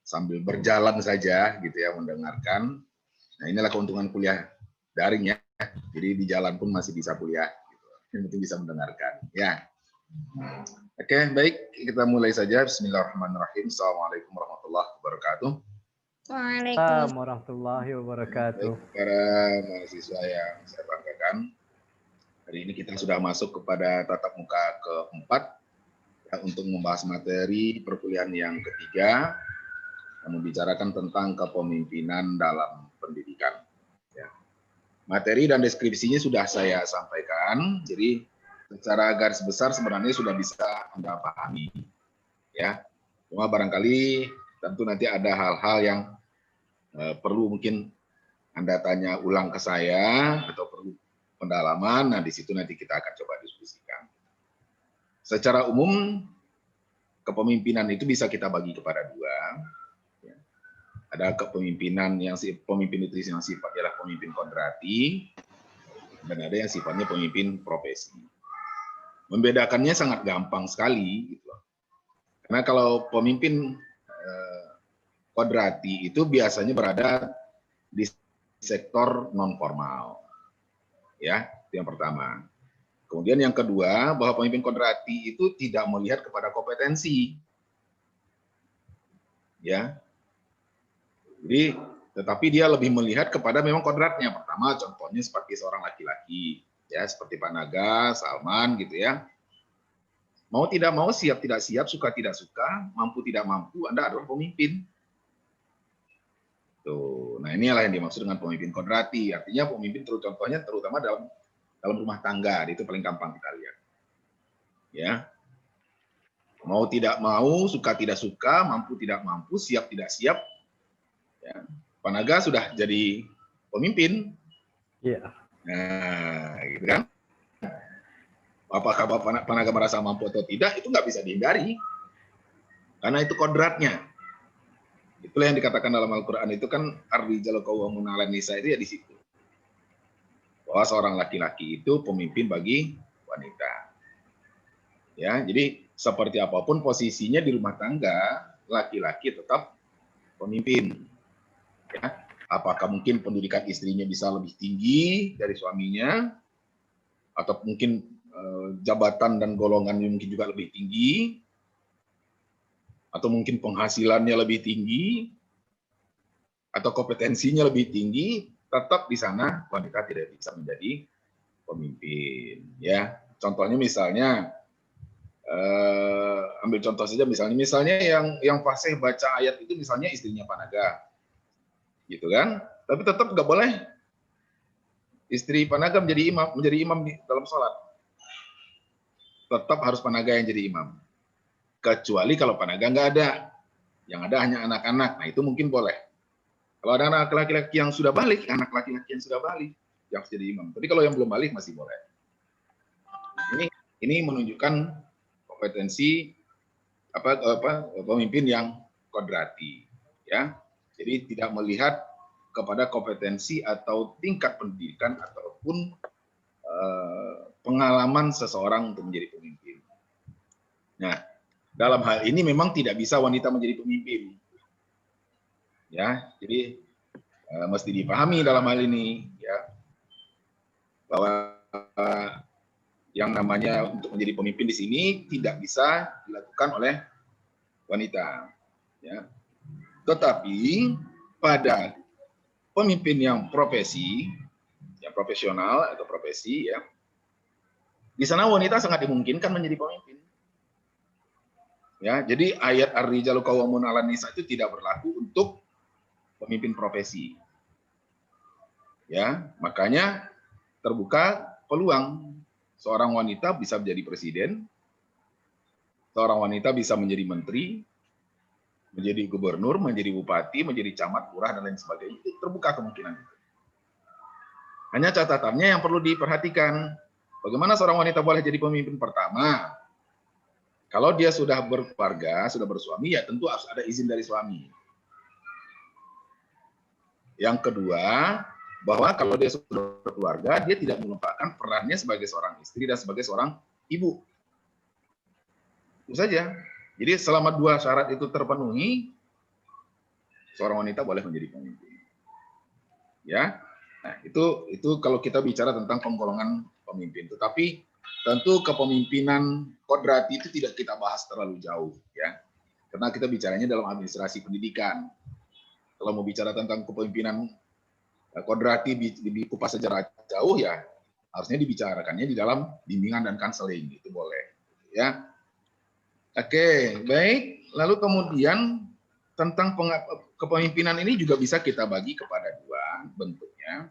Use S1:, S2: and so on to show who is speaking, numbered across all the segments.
S1: sambil berjalan saja gitu ya mendengarkan. Nah inilah keuntungan kuliah daring ya. Jadi di jalan pun masih bisa kuliah. Gitu. Yang penting bisa mendengarkan. Ya. Oke, baik. Kita mulai saja. Bismillahirrahmanirrahim. Assalamualaikum warahmatullahi wabarakatuh.
S2: Waalaikumsalam warahmatullahi wabarakatuh.
S1: Baik, para mahasiswa yang saya banggakan, hari ini kita sudah masuk kepada tatap muka keempat ya, untuk membahas materi perkuliahan yang ketiga yang membicarakan tentang kepemimpinan dalam pendidikan. Ya. Materi dan deskripsinya sudah saya sampaikan, jadi secara garis besar sebenarnya sudah bisa Anda pahami. Ya, cuma barangkali tentu nanti ada hal-hal yang perlu mungkin Anda tanya ulang ke saya atau perlu pendalaman. Nah, di situ nanti kita akan coba diskusikan. Secara umum, kepemimpinan itu bisa kita bagi kepada dua. Ada kepemimpinan yang pemimpin itu yang sifatnya adalah pemimpin kodrati, dan ada yang sifatnya pemimpin profesi. Membedakannya sangat gampang sekali, gitu. Karena kalau pemimpin kodrati itu biasanya berada di sektor non formal, ya, itu yang pertama. Kemudian yang kedua, bahwa pemimpin kodrati itu tidak melihat kepada kompetensi, ya. Jadi, tetapi dia lebih melihat kepada memang kodratnya. Pertama, contohnya seperti seorang laki-laki, ya, seperti Pak Naga, Salman, gitu ya. Mau tidak mau, siap tidak siap, suka tidak suka, mampu tidak mampu, Anda adalah pemimpin. Tuh, nah inilah yang dimaksud dengan pemimpin kodrati. Artinya pemimpin contohnya terutama dalam rumah tangga, itu paling gampang kita lihat. Ya. Mau tidak mau, suka tidak suka, mampu tidak mampu, siap tidak siap. Ya. Pak Naga sudah jadi pemimpin.
S2: Iya.
S1: Nah, gitu kan. Apakah Pak Naga merasa mampu atau tidak, itu nggak bisa dihindari. Karena itu kodratnya. Itulah yang dikatakan dalam Al-Quran itu kan ar-rijalu qawwamuna 'alan nisa itu ya di situ. Bahwa seorang laki-laki itu pemimpin bagi wanita. Ya, jadi seperti apapun posisinya di rumah tangga, laki-laki tetap pemimpin. Ya, apakah mungkin pendidikan istrinya bisa lebih tinggi dari suaminya, atau mungkin jabatan dan golongannya mungkin juga lebih tinggi, atau mungkin penghasilannya lebih tinggi, atau kompetensinya lebih tinggi, tetap di sana wanita tidak bisa menjadi pemimpin. Ya, contohnya misalnya, ambil contoh saja misalnya yang fasih baca ayat itu misalnya istrinya Pak Naga, gitu kan? Tapi tetap nggak boleh istri Pak Naga menjadi imam di dalam sholat. Tetap harus Pak Naga yang jadi imam. Kecuali kalau Pak Naga nggak ada, yang ada hanya anak-anak. Nah itu mungkin boleh. Kalau ada anak laki-laki yang sudah balik, yang harus jadi imam. Tapi kalau yang belum balik masih boleh. Ini menunjukkan kompetensi pemimpin yang kodrati, ya. Jadi tidak melihat kepada kompetensi atau tingkat pendidikan ataupun pengalaman seseorang untuk menjadi pemimpin. Nah, dalam hal ini memang tidak bisa wanita menjadi pemimpin. Ya, jadi mesti dipahami dalam hal ini ya bahwa yang namanya untuk menjadi pemimpin di sini tidak bisa dilakukan oleh wanita. Ya. Tetapi pada pemimpin yang profesi, yang profesional atau profesi, ya, di sana wanita sangat dimungkinkan menjadi pemimpin. Ya, jadi ayat ar-rijalu qawwamuna 'alan nisa itu tidak berlaku untuk pemimpin profesi. Ya, makanya terbuka peluang seorang wanita bisa menjadi presiden, seorang wanita bisa menjadi menteri, menjadi gubernur, menjadi bupati, menjadi camat, lurah, dan lain sebagainya. Itu terbuka kemungkinan. Hanya catatannya yang perlu diperhatikan. Bagaimana seorang wanita boleh jadi pemimpin? Pertama, kalau dia sudah berkeluarga, sudah bersuami, ya tentu harus ada izin dari suami. Yang kedua, bahwa kalau dia sudah berkeluarga, dia tidak melupakan perannya sebagai seorang istri dan sebagai seorang ibu. Itu saja. Jadi selama dua syarat itu terpenuhi, seorang wanita boleh menjadi pemimpin. Ya, nah itu kalau kita bicara tentang penggolongan pemimpin. Tetapi tentu kepemimpinan kodrati itu tidak kita bahas terlalu jauh, ya, karena kita bicaranya dalam administrasi pendidikan. Kalau mau bicara tentang kepemimpinan kodrati di kupas sejarah jauh, ya harusnya dibicarakannya di dalam bimbingan dan konseling, itu boleh, ya. Oke, baik. Lalu kemudian tentang kepemimpinan ini juga bisa kita bagi kepada dua bentuknya.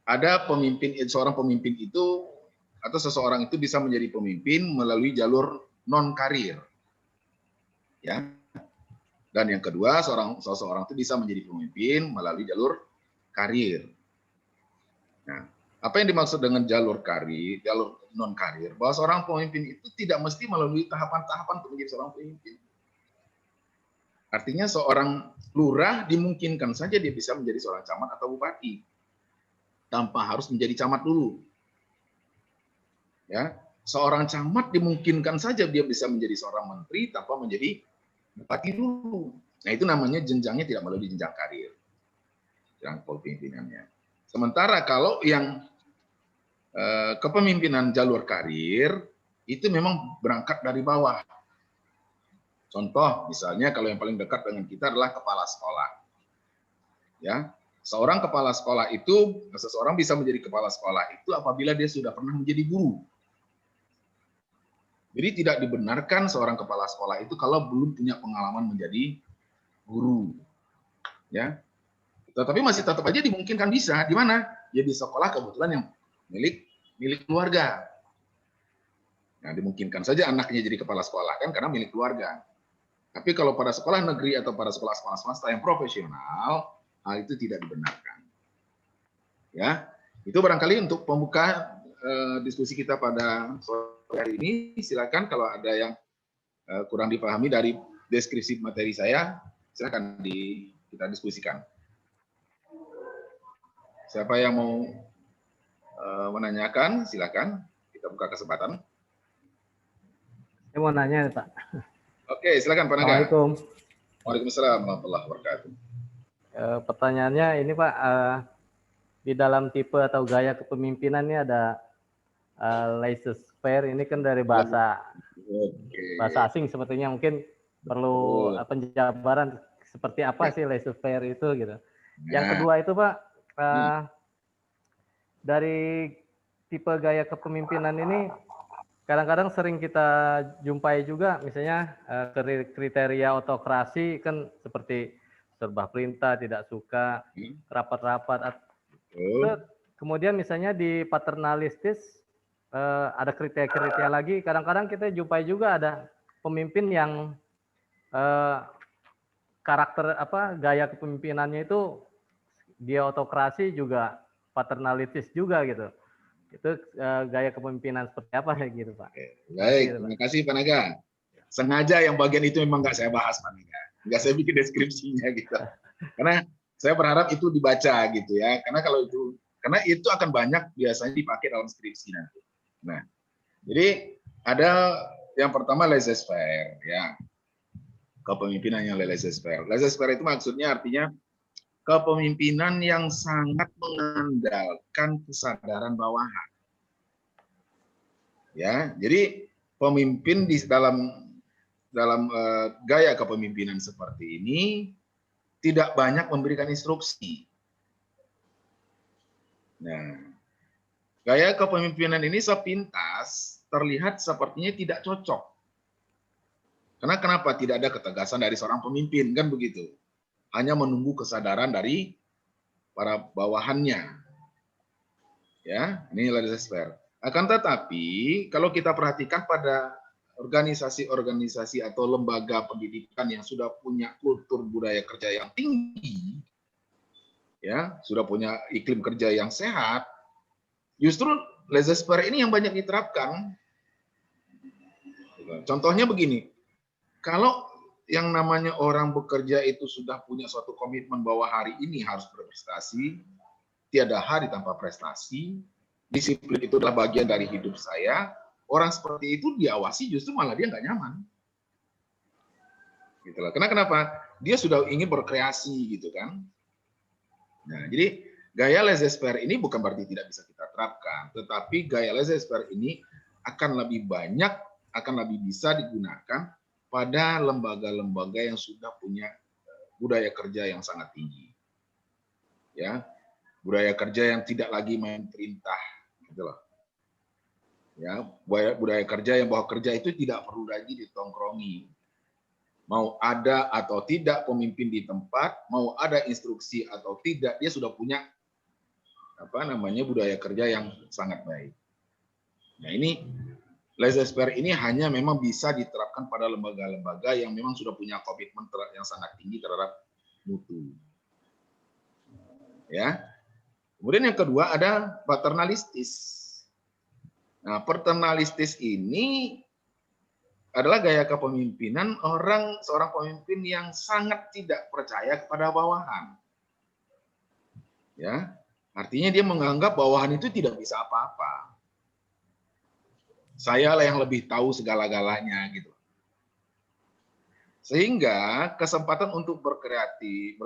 S1: Ada pemimpin, seorang pemimpin itu atau seseorang itu bisa menjadi pemimpin melalui jalur non karir, ya. Dan yang kedua, seseorang itu bisa menjadi pemimpin melalui jalur karir. Nah, apa yang dimaksud dengan jalur karir, jalur non karir? Bahwa seorang pemimpin itu tidak mesti melalui tahapan-tahapan untuk menjadi seorang pemimpin. Artinya seorang lurah dimungkinkan saja dia bisa menjadi seorang camat atau bupati tanpa harus menjadi camat dulu. Ya, seorang camat dimungkinkan saja dia bisa menjadi seorang menteri tanpa menjadi bupati dulu. Nah, itu namanya jenjangnya tidak melalui jenjang karir, jenjang kepemimpinannya. Sementara kalau yang kepemimpinan jalur karir itu memang berangkat dari bawah. Contoh, misalnya kalau yang paling dekat dengan kita adalah kepala sekolah. Ya, seorang kepala sekolah itu, seseorang bisa menjadi kepala sekolah itu apabila dia sudah pernah menjadi guru. Jadi tidak dibenarkan seorang kepala sekolah itu kalau belum punya pengalaman menjadi guru. Ya. Tetapi masih tetap aja dimungkinkan bisa. Di mana? Ya di sekolah kebetulan yang milik keluarga. Nah, dimungkinkan saja anaknya jadi kepala sekolah kan karena milik keluarga. Tapi kalau pada sekolah negeri atau pada sekolah-sekolah swasta yang profesional, hal itu tidak dibenarkan. Ya, itu barangkali untuk pembuka diskusi kita pada sore hari ini. Silakan kalau ada yang kurang dipahami dari deskripsi materi saya, silakan kita diskusikan. Siapa yang mau menanyakan, silakan. Kita buka kesempatan.
S2: Saya mau nanya, Pak.
S1: Oke, silakan Pak Naga.
S2: Assalamualaikum.
S1: Waalaikumsalam warahmatullahi wabarakatuh.
S2: Pertanyaannya ini Pak, di dalam tipe atau gaya kepemimpinan ini ada laissez-faire, ini kan dari bahasa asing sepertinya, mungkin perlu penjabaran seperti apa sih laissez-faire itu gitu. Yang kedua itu Pak, dari tipe gaya kepemimpinan ini kadang-kadang sering kita jumpai juga, misalnya kriteria autokrasi kan seperti serba perintah, tidak suka, rapat-rapat. Kemudian misalnya di paternalistis ada kriteria lagi. Kadang-kadang kita jumpai juga ada pemimpin yang karakter gaya kepemimpinannya itu dia autokrasi juga paternalistis juga gitu. Itu gaya kepemimpinan seperti apa gitu Pak?
S1: Baik, terima kasih Pak Naga. Sengaja yang bagian itu memang nggak saya bahas Pak Naga, nggak saya bikin deskripsinya gitu. Karena saya berharap itu dibaca gitu ya. Karena itu akan banyak biasanya dipakai dalam skripsi nanti. Nah, jadi ada yang pertama laissez-faire ya, kepemimpinan yang laissez-faire. Laissez-faire itu maksudnya artinya kepemimpinan yang sangat mengandalkan kesadaran bawahan. Ya, jadi pemimpin di dalam gaya kepemimpinan seperti ini tidak banyak memberikan instruksi. Nah, gaya kepemimpinan ini sepintas terlihat sepertinya tidak cocok. Karena kenapa? Tidak ada ketegasan dari seorang pemimpin, kan begitu. Hanya menunggu kesadaran dari para bawahannya. Ya, ini laissez-faire. Akan tetapi, kalau kita perhatikan pada organisasi-organisasi atau lembaga pendidikan yang sudah punya kultur budaya kerja yang tinggi, ya, sudah punya iklim kerja yang sehat, justru laissez-faire ini yang banyak diterapkan. Contohnya begini, kalau yang namanya orang bekerja itu sudah punya suatu komitmen bahwa hari ini harus berprestasi, tiada hari tanpa prestasi, disiplin itu adalah bagian dari hidup saya, orang seperti itu diawasi justru malah dia nggak nyaman. Gitu loh. Kenapa? dia sudah ingin berkreasi gitu kan. Nah, jadi gaya laissez-faire ini bukan berarti tidak bisa kita terapkan, tetapi gaya laissez-faire ini akan lebih banyak, akan lebih bisa digunakan pada lembaga-lembaga yang sudah punya budaya kerja yang sangat tinggi. Ya, budaya kerja yang tidak lagi main perintah, gitu loh. Ya, budaya kerja yang bahwa kerja itu tidak perlu lagi ditongkrongi. Mau ada atau tidak pemimpin di tempat, mau ada instruksi atau tidak, dia sudah punya budaya kerja yang sangat baik. Nah, ini laissez-faire ini hanya memang bisa diterapkan pada lembaga-lembaga yang memang sudah punya komitmen yang sangat tinggi terhadap mutu. Ya. Kemudian yang kedua ada paternalistis. Nah, paternalistis ini adalah gaya kepemimpinan seorang pemimpin yang sangat tidak percaya kepada bawahan. Ya, artinya dia menganggap bawahan itu tidak bisa apa-apa. Saya lah yang lebih tahu segala-galanya gitu. Sehingga kesempatan untuk berkreasi,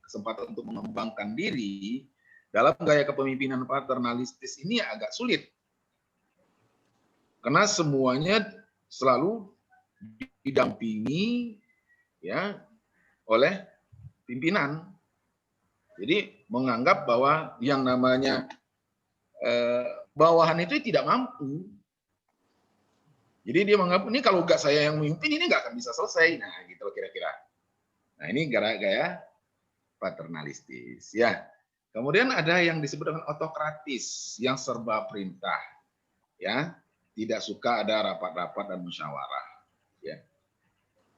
S1: kesempatan untuk mengembangkan diri dalam gaya kepemimpinan paternalistis ini agak sulit. Karena semuanya selalu didampingi ya oleh pimpinan. Jadi menganggap bahwa yang namanya bawahan itu tidak mampu. Jadi dia menganggap ini kalau nggak saya yang memimpin ini nggak akan bisa selesai. Nah gitu kira-kira. Nah ini gaya paternalistis ya. Kemudian ada yang disebut dengan otokratis yang serba perintah ya. Tidak suka ada rapat-rapat dan musyawarah. Ya.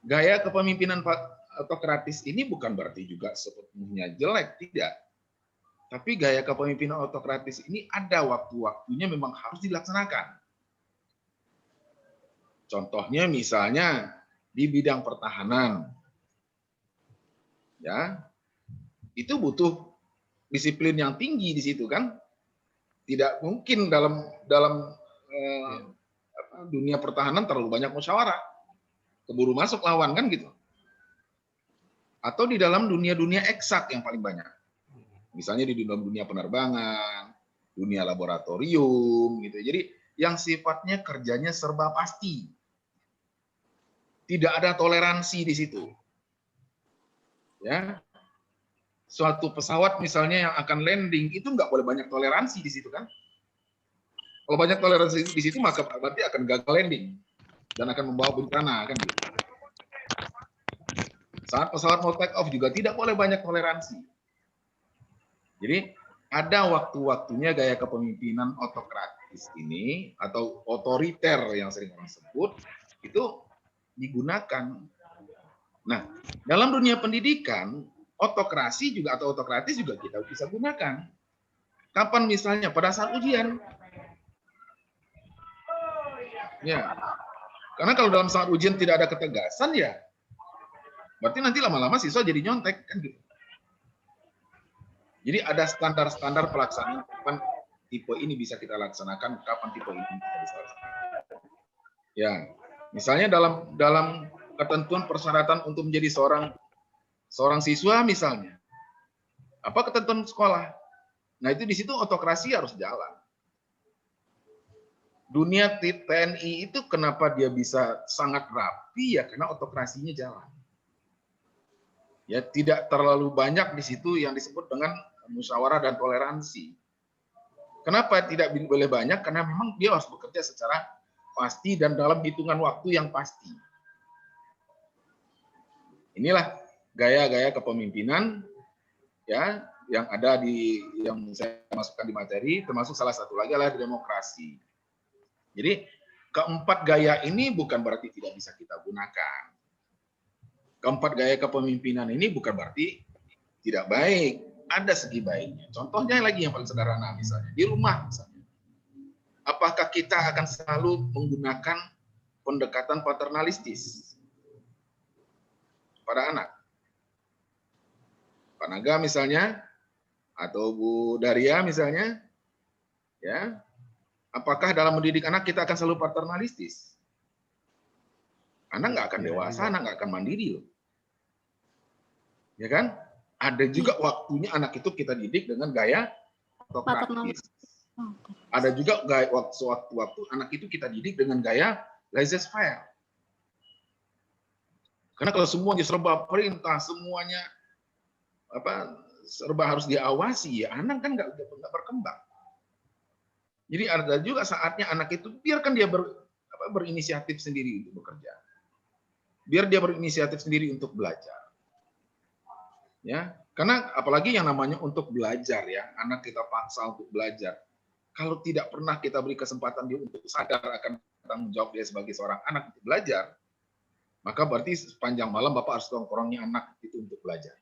S1: Gaya kepemimpinan otokratis ini bukan berarti juga sepenuhnya jelek, tidak. Tapi gaya kepemimpinan otokratis ini ada waktu-waktunya memang harus dilaksanakan. Contohnya misalnya di bidang pertahanan, ya itu butuh disiplin yang tinggi di situ kan. Tidak mungkin dalam dunia pertahanan terlalu banyak musyawarah, keburu masuk lawan kan gitu. Atau di dalam dunia-dunia eksak yang paling banyak, misalnya di dalam dunia penerbangan, dunia laboratorium gitu. Jadi yang sifatnya kerjanya serba pasti, tidak ada toleransi di situ. Ya, suatu pesawat misalnya yang akan landing itu nggak boleh banyak toleransi di situ kan. Kalau banyak toleransi di situ maka berarti akan gagal landing dan akan membawa bencana kan gitu. Saat pesawat mau take off juga tidak boleh banyak toleransi. Jadi ada waktu-waktunya gaya kepemimpinan otokratis ini atau otoriter yang sering orang sebut itu digunakan. Nah, dalam dunia pendidikan otokrasi juga atau otokratis juga kita bisa gunakan. Kapan misalnya pada saat ujian. Ya. Karena kalau dalam saat ujian tidak ada ketegasan ya berarti nanti lama-lama siswa jadi nyontek kan gitu. Jadi ada standar-standar pelaksanaan kapan tipe ini bisa kita laksanakan, kapan tipe ini bisa dilaksanakan. Ya, misalnya dalam ketentuan persyaratan untuk menjadi seorang siswa misalnya, apa ketentuan sekolah? Nah itu di situ otokrasi harus jalan. Dunia TNI itu kenapa dia bisa sangat rapi ya karena otokrasinya jalan. Ya tidak terlalu banyak di situ yang disebut dengan musyawarah dan toleransi. Kenapa tidak boleh banyak? Karena memang dia harus bekerja secara pasti dan dalam hitungan waktu yang pasti. Inilah gaya-gaya kepemimpinan ya yang ada yang saya masukkan di materi, termasuk salah satu lagi adalah demokrasi. Jadi keempat gaya ini bukan berarti tidak bisa kita gunakan. Keempat gaya kepemimpinan ini bukan berarti tidak baik. Ada segi baiknya. Contohnya lagi yang paling sederhana misalnya. Di rumah misalnya. Apakah kita akan selalu menggunakan pendekatan paternalistis pada anak? Pak Naga misalnya, atau Bu Daria misalnya, ya, apakah dalam mendidik anak kita akan selalu paternalistis? Anak nggak akan
S2: Iya
S1: dewasa,
S2: juga.
S1: anak nggak akan mandiri loh. Ya kan? Ada juga waktunya anak itu kita didik dengan gaya
S3: Paternalis.
S1: autokratis. Ada juga gaya waktu anak itu kita didik dengan gaya laissez-faire. Karena kalau semuanya serba perintah, semuanya serba harus diawasi, ya anak kan nggak berkembang. Jadi ada juga saatnya anak itu biarkan dia berinisiatif sendiri untuk bekerja. Biar dia berinisiatif sendiri untuk belajar. Ya, karena apalagi yang namanya untuk belajar ya, anak kita paksa untuk belajar. Kalau tidak pernah kita beri kesempatan dia untuk sadar akan tanggung jawab dia sebagai seorang anak untuk belajar, maka berarti sepanjang malam Bapak harus tongkrongi anak itu untuk belajar.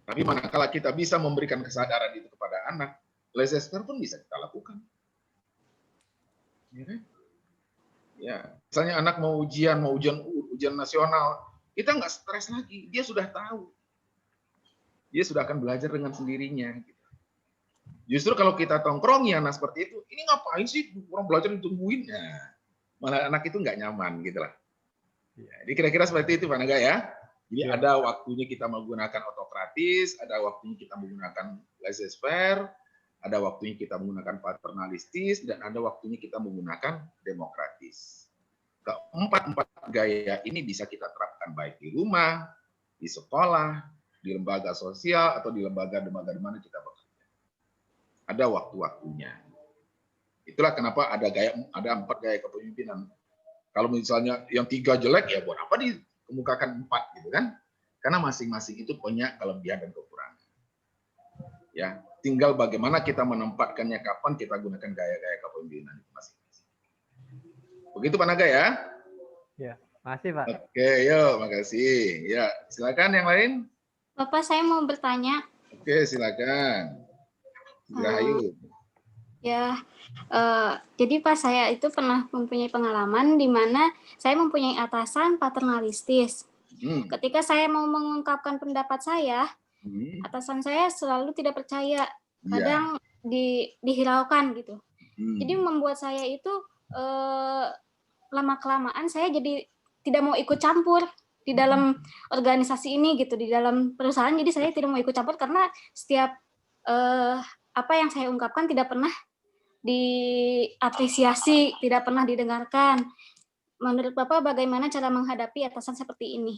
S1: Tapi manakala kita bisa memberikan kesadaran itu kepada anak, laissez-faire pun bisa kita lakukan. Ya, misalnya anak mau ujian nasional, kita nggak stres lagi, dia sudah tahu. Dia sudah akan belajar dengan sendirinya. Justru kalau kita tongkrongi anak seperti itu, ini ngapain sih orang belajar ditungguin? Nah, malah anak itu nggak nyaman gitu lah. Jadi kira-kira seperti itu Pak Naga ya. Jadi ada waktunya kita menggunakan autokratis, ada waktunya kita menggunakan laissez-faire, ada waktunya kita menggunakan paternalistis, dan ada waktunya kita menggunakan demokratis. Keempat gaya ini bisa kita terapkan baik di rumah, di sekolah, di lembaga sosial, atau di lembaga-lembaga di mana kita bekerja. Ada waktu-waktunya. Itulah kenapa ada 4 gaya kepemimpinan. Kalau misalnya yang 3 jelek, ya buat apa dikemukakan 4 gitu kan? Karena masing-masing itu punya kelebihan dan kekurangan. Ya, tinggal bagaimana kita menempatkannya, kapan kita gunakan gaya-gaya kepemimpinan itu masing-masing. Begitu Pak Naga ya?
S2: Ya, makasih Pak.
S1: Oke, yuk, makasih. Ya, silakan yang lain.
S3: Bapak, saya mau bertanya.
S1: Oke, silakan. Rahayu.
S3: Ya, jadi Pak, saya itu pernah mempunyai pengalaman di mana saya mempunyai atasan paternalistis. Ketika saya mau mengungkapkan pendapat saya, atasan saya selalu tidak percaya, kadang dihiraukan gitu. Jadi membuat saya itu lama-kelamaan saya jadi tidak mau ikut campur di dalam organisasi ini gitu, di dalam perusahaan. Jadi saya tidak mau ikut campur karena setiap apa yang saya ungkapkan tidak pernah diapresiasi, tidak pernah didengarkan. Menurut Bapak bagaimana cara menghadapi atasan seperti ini?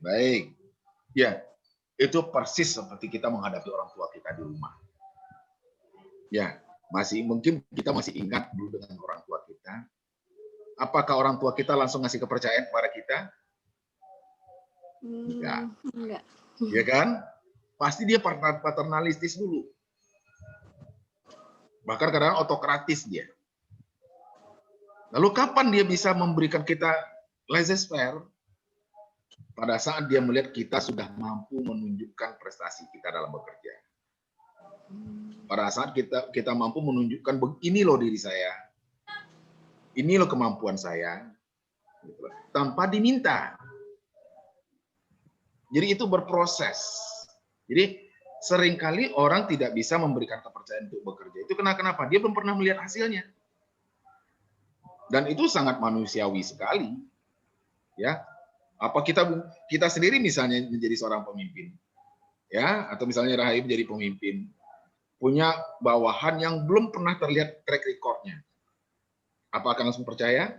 S1: Baik. Ya, itu persis seperti kita menghadapi orang tua kita di rumah. Ya, mungkin kita masih ingat dulu dengan orang tua kita. Apakah orang tua kita langsung ngasih kepercayaan kepada kita? Enggak. Ya kan? Pasti dia paternalistis dulu. Bahkan kadang autokratis dia. Lalu kapan dia bisa memberikan kita laissez-faire? Pada saat dia melihat kita sudah mampu menunjukkan prestasi kita dalam bekerja. Pada saat kita mampu menunjukkan, ini loh diri saya, ini loh kemampuan saya, tanpa diminta. Jadi itu berproses. Jadi seringkali orang tidak bisa memberikan kepercayaan untuk bekerja. Itu kenapa? Dia belum pernah melihat hasilnya. Dan itu sangat manusiawi sekali. Ya, apa kita sendiri misalnya menjadi seorang pemimpin, ya, atau misalnya Rahayu menjadi pemimpin, punya bawahan yang belum pernah terlihat track record-nya, apa akan langsung percaya?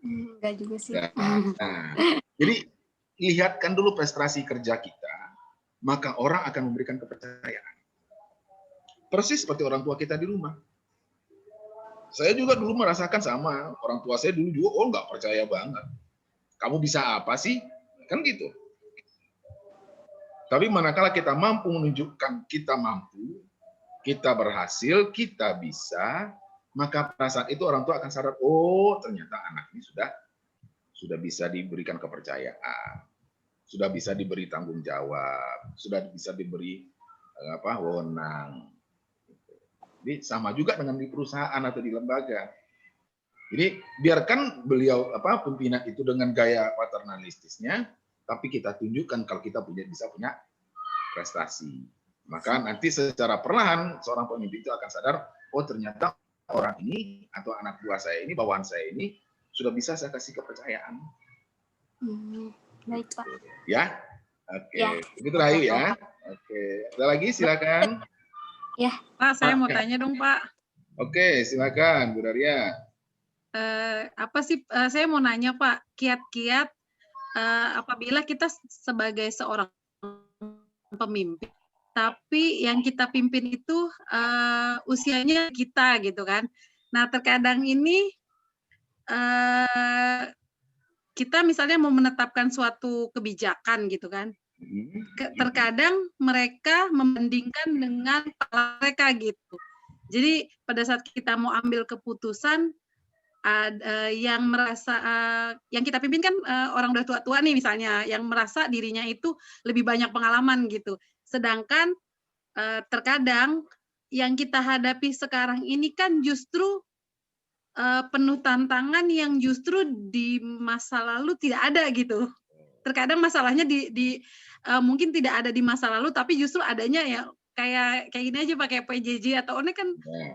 S3: Enggak juga sih.
S1: Nah, jadi lihatkan dulu prestasi kerja kita, maka orang akan memberikan kepercayaan. Persis seperti orang tua kita di rumah. Saya juga dulu merasakan sama, orang tua saya dulu juga, nggak percaya banget. Kamu bisa apa sih? Kan gitu. Tapi manakala kita mampu menunjukkan kita mampu, kita berhasil, kita bisa, maka pada saat itu orang tua akan sadar, oh ternyata anak ini sudah bisa diberikan kepercayaan, sudah bisa diberi tanggung jawab, sudah bisa diberi wewenang. Jadi sama juga dengan di perusahaan atau di lembaga. Jadi biarkan beliau pimpinan itu dengan gaya paternalistisnya, tapi kita tunjukkan kalau kita bisa punya prestasi. Maka nanti secara perlahan seorang pemimpin itu akan sadar, oh ternyata orang ini atau anak buah saya ini, bawahan saya ini sudah bisa saya kasih kepercayaan.
S3: Baik, Pak.
S1: Ya, oke.
S3: Ya.
S1: Begitu Rahayu ya. Oke, ada lagi silakan.
S3: Ya.
S4: Pak, saya mau tanya dong, Pak.
S1: Oke, silakan Bu Daria.
S4: Saya mau nanya Pak, kiat-kiat apabila kita sebagai seorang pemimpin, tapi yang kita pimpin itu usianya kita gitu kan. Nah, terkadang ini kita misalnya mau menetapkan suatu kebijakan gitu kan. Terkadang mereka membandingkan dengan mereka gitu. Jadi pada saat kita mau ambil keputusan, yang merasa yang kita pimpin kan orang udah tua-tua nih misalnya, yang merasa dirinya itu lebih banyak pengalaman gitu. Sedangkan terkadang yang kita hadapi sekarang ini kan justru penuh tantangan yang justru di masa lalu tidak ada gitu. Terkadang masalahnya mungkin tidak ada di masa lalu, tapi justru adanya ya kayak gini aja pakai PJJ atau ONE kan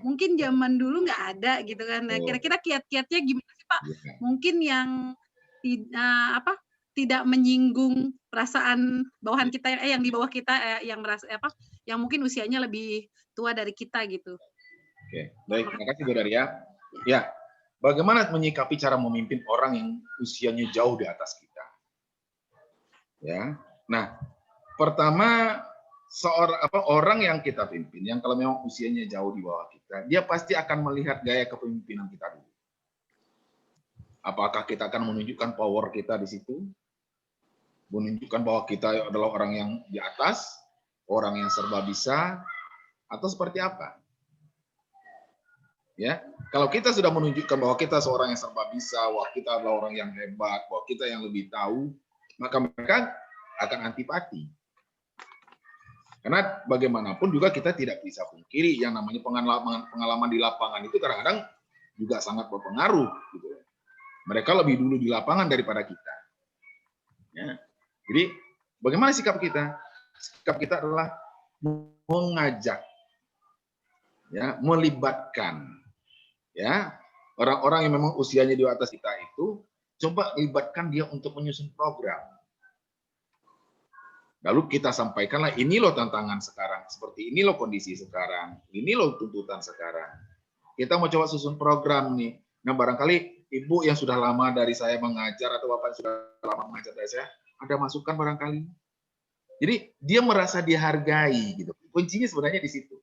S4: mungkin zaman dulu nggak ada gitu kan. Nah, kira-kira kiat-kiatnya gimana sih Pak? Mungkin yang tidak menyinggung perasaan bawahan kita yang di bawah kita yang merasa yang mungkin usianya lebih tua dari kita gitu.
S1: Oke, baik, terima kasih Bu Daria. Ya, bagaimana menyikapi cara memimpin orang yang usianya jauh di atas kita? Ya, nah, pertama orang yang kita pimpin, yang kalau memang usianya jauh di bawah kita, dia pasti akan melihat gaya kepemimpinan kita dulu. Apakah kita akan menunjukkan power kita di situ? Menunjukkan bahwa kita adalah orang yang di atas, orang yang serba bisa, atau seperti apa? Ya, kalau kita sudah menunjukkan bahwa kita seorang yang serba bisa, bahwa kita adalah orang yang hebat, bahwa kita yang lebih tahu, maka mereka akan antipati. Karena bagaimanapun juga kita tidak bisa pungkiri yang namanya pengalaman di lapangan itu kadang-kadang juga sangat berpengaruh. Gitu. Mereka lebih dulu di lapangan daripada kita. Ya. Jadi bagaimana sikap kita? Sikap kita adalah mengajak, ya, melibatkan. Ya, orang-orang yang memang usianya di atas kita itu, coba libatkan dia untuk menyusun program. Lalu kita sampaikanlah, ini loh tantangan sekarang, seperti ini loh kondisi sekarang, ini loh tuntutan sekarang. Kita mau coba susun program nih. Nah, barangkali Ibu yang sudah lama dari saya mengajar atau Bapak yang sudah lama mengajar dari saya, ada masukan barangkali. Jadi dia merasa dihargai gitu. Kuncinya sebenarnya di situ.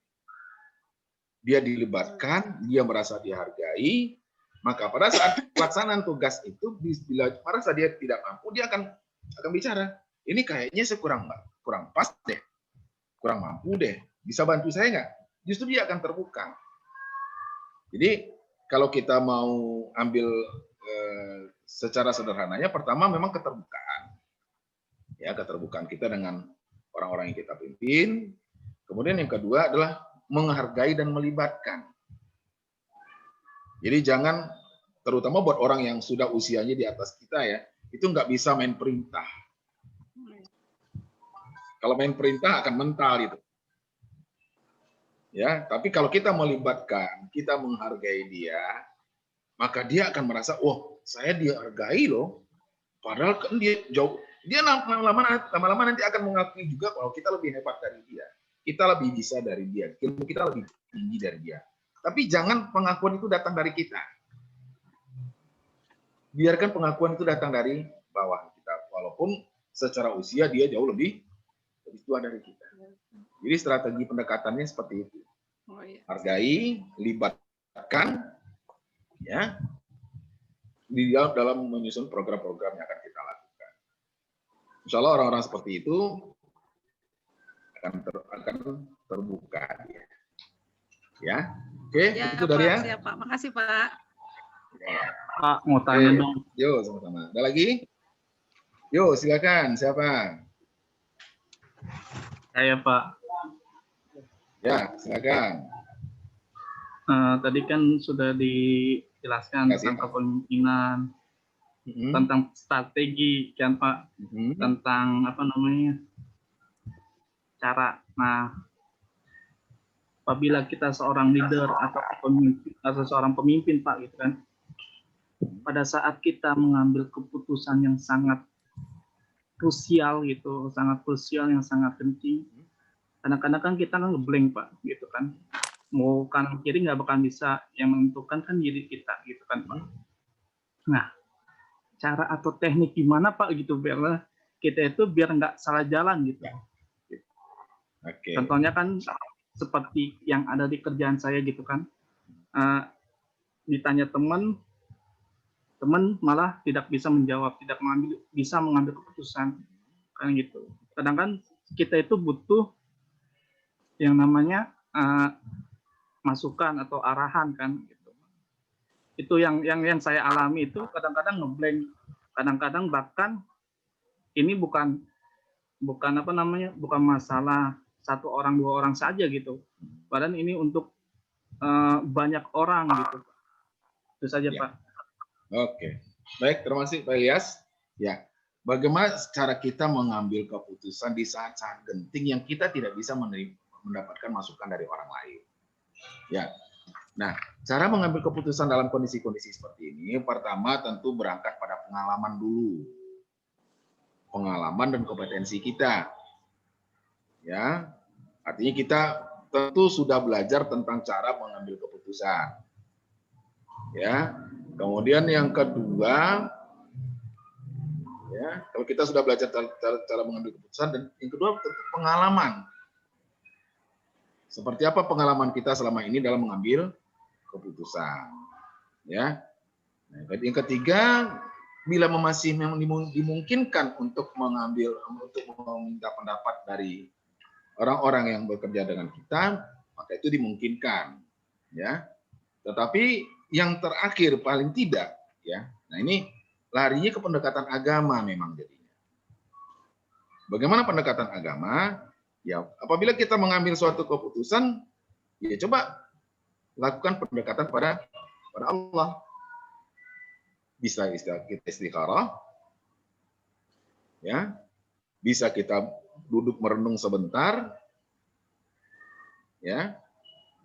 S1: Dia dilibatkan, dia merasa dihargai, maka pada saat pelaksanaan tugas itu, bila merasa dia tidak mampu, dia akan bicara, ini kayaknya saya kurang pas deh, kurang mampu deh, bisa bantu saya nggak? Justru dia akan terbuka. Jadi kalau kita mau ambil secara sederhananya, pertama memang keterbukaan, ya, keterbukaan kita dengan orang-orang yang kita pimpin. Kemudian yang kedua adalah menghargai dan melibatkan. Jadi jangan, terutama buat orang yang sudah usianya di atas kita ya, itu nggak bisa main perintah. Kalau main perintah akan mental itu. Ya, tapi kalau kita melibatkan, kita menghargai dia, maka dia akan merasa, oh, saya dihargai loh. Padahal kan dia jauh, dia lama-lama nanti akan mengakui juga kalau kita lebih hebat dari dia. Kita lebih bisa dari dia, ilmu kita lebih tinggi dari dia. Tapi jangan pengakuan itu datang dari kita. Biarkan pengakuan itu datang dari bawah kita. Walaupun secara usia dia jauh lebih tua dari kita. Jadi strategi pendekatannya seperti itu. Hargai, libatkan, ya, di dalam menyusun program-program yang akan kita lakukan. Insya Allah orang-orang seperti itu akan terbuka. Ya, oke,
S4: ya,
S1: itu dari ya.
S4: Siap, Pak. Makasih, Pak.
S1: Ya.
S5: Pak, mau tanya dong.
S1: Yo, sama-sama. Ada lagi? Yo, silakan. Siapa?
S5: Saya, Pak.
S1: Ya, silakan.
S5: Tadi kan sudah dijelaskan tentang kepemimpinan, tentang strategi, kan Pak, tentang apa namanya, cara. Nah, apabila kita seorang leader atau seorang pemimpin Pak gitu kan, pada saat kita mengambil keputusan yang sangat krusial gitu, yang sangat penting, kadang-kadang kan kita kan ngeblank Pak gitu kan, mau kanan kiri nggak bakal bisa, yang menentukan kan diri kita gitu kan Pak. Nah, cara atau teknik gimana Pak gitu biar kita itu biar nggak salah jalan gitu.
S1: Okay.
S5: Contohnya kan seperti yang ada di kerjaan saya gitu kan, ditanya teman malah tidak bisa menjawab, tidak bisa mengambil keputusan kan gitu. Kadang kan kita itu butuh yang namanya masukan atau arahan kan gitu. Itu yang saya alami itu kadang-kadang ngeblank, kadang-kadang bahkan ini bukan masalah satu orang dua orang saja gitu. Padahal ini untuk banyak orang gitu. Itu saja
S1: ya.
S5: Pak.
S1: Oke, baik, terima kasih Pak Ilyas. Ya, bagaimana cara kita mengambil keputusan di saat-saat genting yang kita tidak bisa mendapatkan masukan dari orang lain. Ya, nah, cara mengambil keputusan dalam kondisi-kondisi seperti ini, pertama tentu berangkat pada pengalaman dulu, pengalaman dan kompetensi kita. Ya, artinya kita tentu sudah belajar tentang cara mengambil keputusan. Ya. Kemudian yang kedua, ya, kalau kita sudah belajar cara mengambil keputusan, dan yang kedua tentu pengalaman. Seperti apa pengalaman kita selama ini dalam mengambil keputusan, ya. Nah, yang ketiga, bila masih dimungkinkan untuk meminta pendapat dari orang-orang yang bekerja dengan kita, maka itu dimungkinkan, ya. Tetapi yang terakhir paling tidak, ya. Nah, ini larinya ke pendekatan agama memang jadinya. Bagaimana pendekatan agama? Ya, apabila kita mengambil suatu keputusan, ya coba lakukan pendekatan pada Allah. Bisa kita istikharah, ya. Bisa kita duduk merenung sebentar, ya,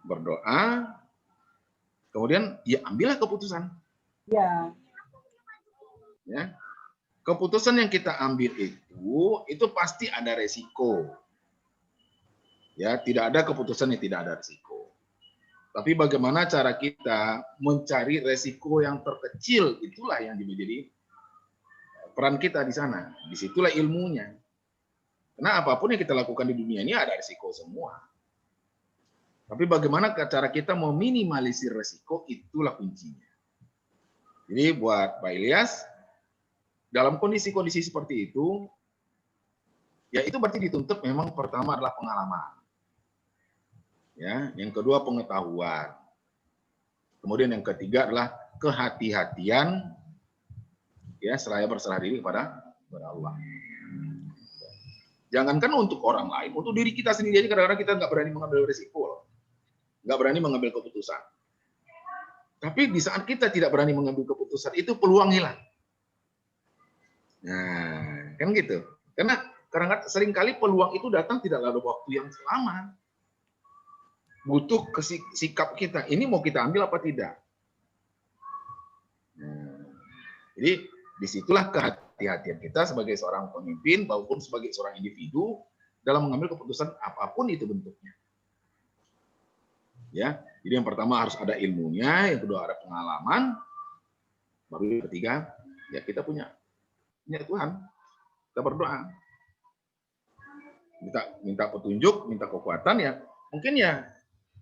S1: berdoa. Kemudian ya ambillah keputusan.
S6: Ya.
S1: Ya. Keputusan yang kita ambil itu pasti ada resiko. Ya, tidak ada keputusan yang tidak ada resiko. Tapi bagaimana cara kita mencari resiko yang terkecil, itulah yang menjadi peran kita di sana. Disitulah ilmunya. Karena apapun yang kita lakukan di dunia ini ada resiko semua. Tapi bagaimana cara kita meminimalisir resiko, itulah kuncinya. Jadi buat Pak Ilyas, dalam kondisi-kondisi seperti itu, ya itu berarti dituntut memang pertama adalah pengalaman. Ya, yang kedua pengetahuan. Kemudian yang ketiga adalah kehati-hatian, ya, seraya berserah diri kepada Allah. Jangankan untuk orang lain, untuk diri kita sendiri aja kadang-kadang kita nggak berani mengambil resiko loh. Nggak berani mengambil keputusan. Tapi di saat kita tidak berani mengambil keputusan, itu peluang hilang. Nah, kan gitu. Karena kadang-kadang seringkali peluang itu datang tidak dalam waktu yang lama. Butuh sikap kita. Ini mau kita ambil apa tidak? Nah, jadi disitulah kehati-hatian kita sebagai seorang pemimpin maupun sebagai seorang individu dalam mengambil keputusan apapun itu bentuknya. Ya, jadi yang pertama harus ada ilmunya, yang kedua ada pengalaman, baru yang ketiga ya kita punya Tuhan, kita berdoa, minta petunjuk, minta kekuatan, ya mungkin ya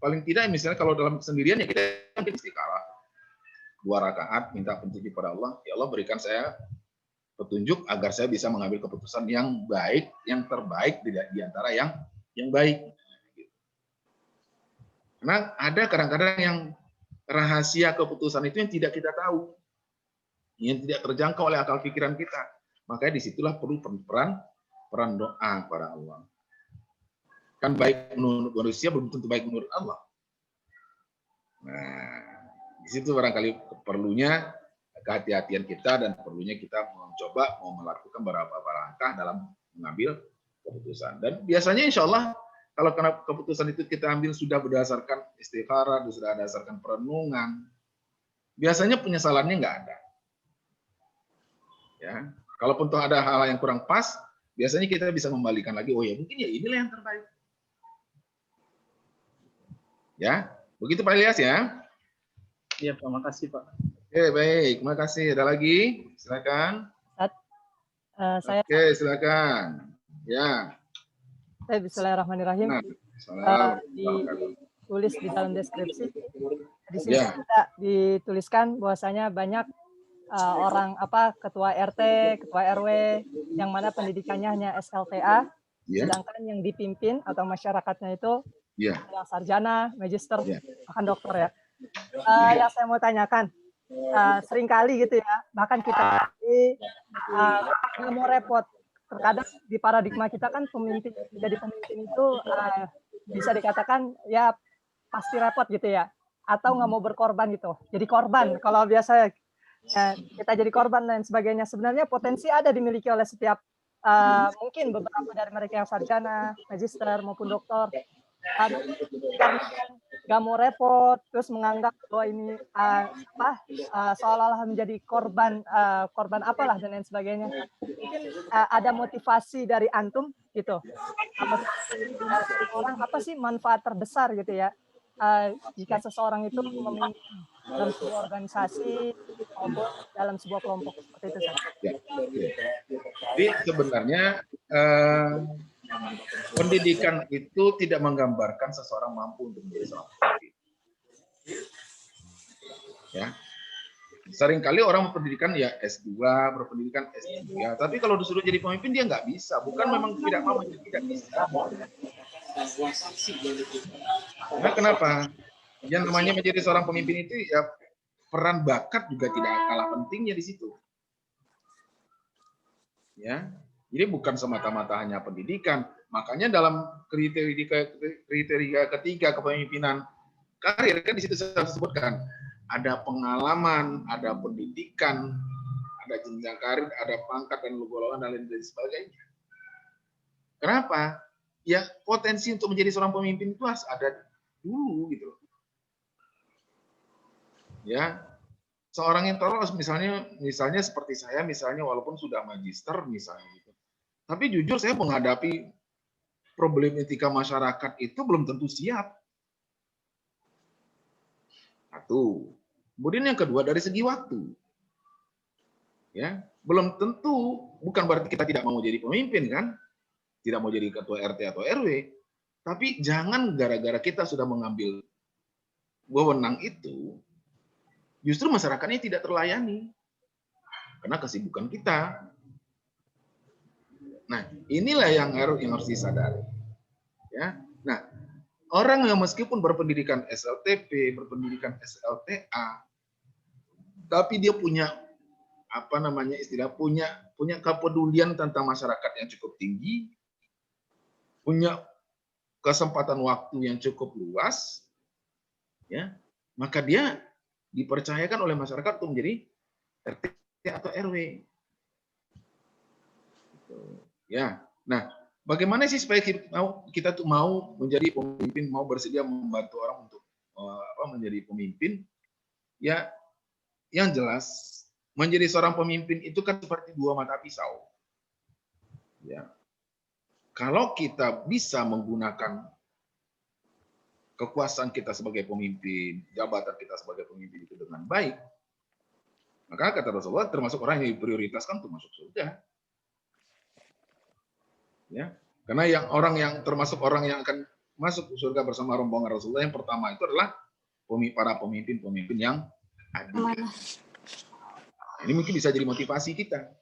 S1: paling tidak misalnya kalau dalam sendirian ya kita mungkin istikharah 2 rakaat, minta petunjuk kepada Allah, ya Allah berikan saya petunjuk agar saya bisa mengambil keputusan yang baik, yang terbaik di antara yang baik. Karena ada kadang-kadang yang rahasia keputusan itu yang tidak kita tahu, yang tidak terjangkau oleh akal pikiran kita. Makanya disitulah perlu peran doa kepada Allah. Kan baik menurut manusia belum tentu baik menurut Allah. Nah, di situ barangkali perlunya kehati-hatian kita dan perlunya kita melakukan beberapa langkah dalam mengambil keputusan. Dan biasanya insya Allah kalau keputusan itu kita ambil sudah berdasarkan istikharah, sudah berdasarkan perenungan, biasanya penyesalannya nggak ada. Ya, kalaupun toh ada hal yang kurang pas, biasanya kita bisa membalikan lagi. Oh ya, mungkin ya inilah yang terbaik. Ya, begitu Pak Ilyas ya.
S5: Iya, Pak. Makasih, Pak.
S1: Oke, baik. Terima kasih. Ada lagi? Silakan.
S6: Saya
S1: Oke, silakan. Ya.
S6: Bismillahirrahmanirrahim.
S1: Nah,
S6: Ditulis di dalam deskripsi. Di sini kita dituliskan bahwasanya banyak orang ketua RT, ketua RW yang mana pendidikannya hanya SLTA, sedangkan yang dipimpin atau masyarakatnya itu yang sarjana, magister, bahkan dokter ya. Yang saya mau tanyakan, seringkali gitu ya, bahkan kita nggak mau repot. Terkadang di paradigma kita kan jadi pemimpin itu bisa dikatakan ya pasti repot gitu ya, atau nggak mau berkorban gitu. Jadi korban kalau biasa kita jadi korban dan sebagainya. Sebenarnya potensi ada dimiliki oleh setiap mungkin beberapa dari mereka yang sarjana, magister maupun dokter. Karena nggak mau repot, terus menganggap bahwa ini seolah-olah menjadi korban apalah dan lain sebagainya. Mungkin ada motivasi dari antum gitu. Orang apa sih manfaat terbesar gitu ya? Jika seseorang itu memimpin dalam sebuah organisasi maupun dalam sebuah kelompok seperti itu.
S1: Ya. Jadi sebenarnya pendidikan itu tidak menggambarkan seseorang mampu untuk menjadi seorang pemimpin. Ya. Seringkali orang berpendidikan ya S2, berpendidikan S3, tapi kalau disuruh jadi pemimpin dia nggak bisa. Bukan memang tidak mau, tidak bisa. Nah, kenapa? Yang namanya menjadi seorang pemimpin itu ya peran bakat juga tidak kalah pentingnya di situ. Ya. Jadi bukan semata-mata hanya pendidikan. Makanya dalam kriteria ketiga kepemimpinan karir kan di situ saya sebutkan ada pengalaman, ada pendidikan, ada jenjang karir, ada pangkat dan logo-logoan dan lain sebagainya. Kenapa? Ya potensi untuk menjadi seorang pemimpin itu harus ada dulu gitu. Ya, seorang yang terus misalnya seperti saya misalnya walaupun sudah magister misalnya gitu. Tapi jujur saya menghadapi problematika masyarakat itu belum tentu siap. Satu. Kemudian yang kedua dari segi waktu. Ya, belum tentu, bukan berarti kita tidak mau jadi pemimpin kan? Tidak mau jadi ketua RT atau RW. Tapi jangan gara-gara kita sudah mengambil wewenang itu, justru masyarakatnya tidak terlayani. Karena kesibukan kita. Nah, inilah yang harus disadari. Ya. Nah, orang yang meskipun berpendidikan SLTP, berpendidikan SLTA, tapi dia punya punya kepedulian tentang masyarakat yang cukup tinggi, punya kesempatan waktu yang cukup luas, ya, maka dia dipercayakan oleh masyarakat untuk menjadi RT atau RW. Ya, nah, bagaimana sih supaya kita tuh mau menjadi pemimpin, mau bersedia membantu orang untuk menjadi pemimpin? Ya, yang jelas menjadi seorang pemimpin itu kan seperti dua mata pisau. Ya, kalau kita bisa menggunakan kekuasaan kita sebagai pemimpin, jabatan kita sebagai pemimpin itu dengan baik, maka kata Rasulullah termasuk orang yang diprioritaskan untuk masuk surga. Ya, karena termasuk orang yang akan masuk surga bersama rombongan Rasulullah yang pertama itu adalah para pemimpin-pemimpin yang adil. Ini mungkin bisa jadi motivasi kita.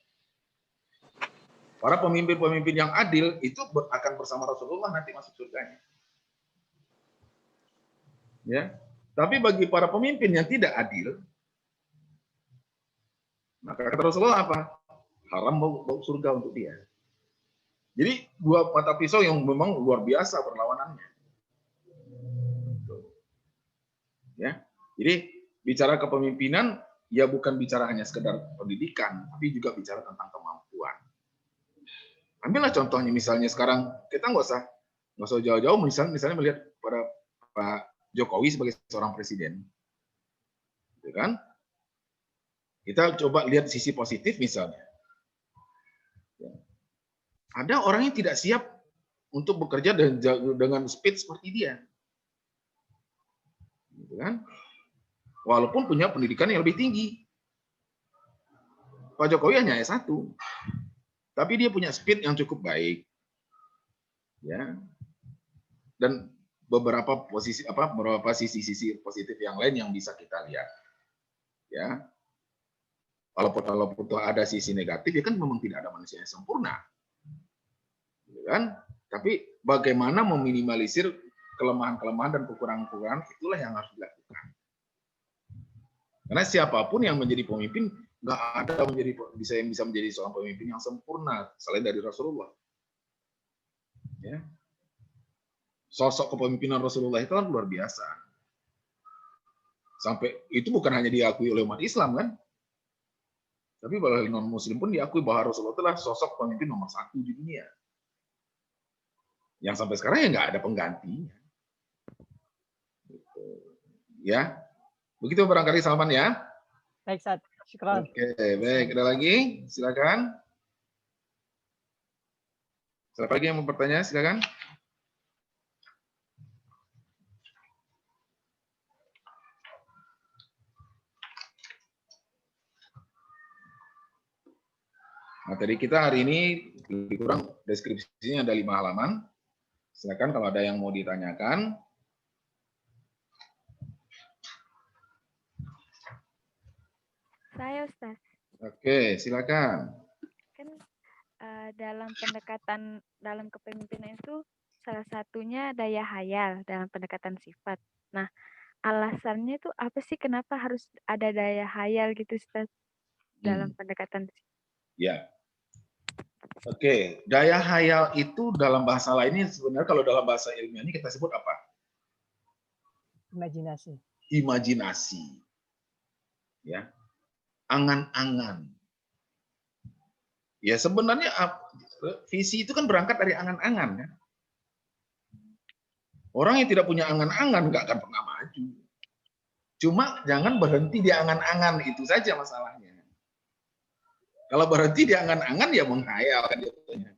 S1: Para pemimpin-pemimpin yang adil itu akan bersama Rasulullah nanti masuk surganya. Ya, tapi bagi para pemimpin yang tidak adil, maka kata Rasulullah apa? Haram bau surga untuk dia. Jadi dua mata pisau yang memang luar biasa perlawanannya. Ya, jadi bicara kepemimpinan ya bukan bicara hanya sekedar pendidikan, tapi juga bicara tentang kemampuan. Ambillah contohnya misalnya sekarang kita nggak usah nggak usah jauh-jauh, misalnya melihat pada Pak Jokowi sebagai seorang presiden, gitu kan? Kita coba lihat sisi positif misalnya. Ada orang yang tidak siap untuk bekerja dengan speed seperti dia, gitu kan? Walaupun punya pendidikan yang lebih tinggi. Pak Jokowi hanya S1, tapi dia punya speed yang cukup baik, ya. Dan beberapa sisi positif yang lain yang bisa kita lihat, ya. Walaupun ada sisi negatif, ya kan memang tidak ada manusia yang sempurna, gitu kan? Tapi bagaimana meminimalisir kelemahan-kelemahan dan kekurangan-kekurangan, itulah yang harus dilakukan. Karena siapapun yang menjadi pemimpin, nggak ada yang bisa menjadi seorang pemimpin yang sempurna selain dari Rasulullah. Ya. Sosok kepemimpinan Rasulullah itu kan luar biasa. Sampai itu bukan hanya diakui oleh umat Islam kan, tapi oleh non-Muslim pun diakui bahwa Rasulullah adalah sosok pemimpin nomor 1 di dunia. Yang sampai sekarang ya nggak ada penggantinya. Ya, begitu barangkali Salman ya.
S6: Baik, Ustaz. Syukran.
S1: Oke, baik. Ada lagi? Silakan. Siapa lagi yang mau bertanya? Silakan. Materi kita hari ini lebih kurang deskripsinya ada 5 halaman. Silakan kalau ada yang mau ditanyakan.
S7: Saya, Ustaz.
S1: Oke, silakan.
S7: Kan dalam pendekatan dalam kepemimpinan itu salah satunya daya hayal dalam pendekatan sifat. Nah, alasannya itu apa sih kenapa harus ada daya hayal gitu, Ustaz, dalam pendekatan?
S1: Ya. Oke, daya hayal itu dalam bahasa lainnya sebenarnya kalau dalam bahasa ilmiahnya kita sebut apa?
S6: Imajinasi.
S1: Imajinasi. Ya. Angan-angan. Ya sebenarnya visi itu kan berangkat dari angan-angan ya. Orang yang tidak punya angan-angan nggak akan pernah maju. Cuma jangan berhenti di angan-angan, itu saja masalahnya. Kalau berhenti di angan-angan ya menghayal kan jatuhnya.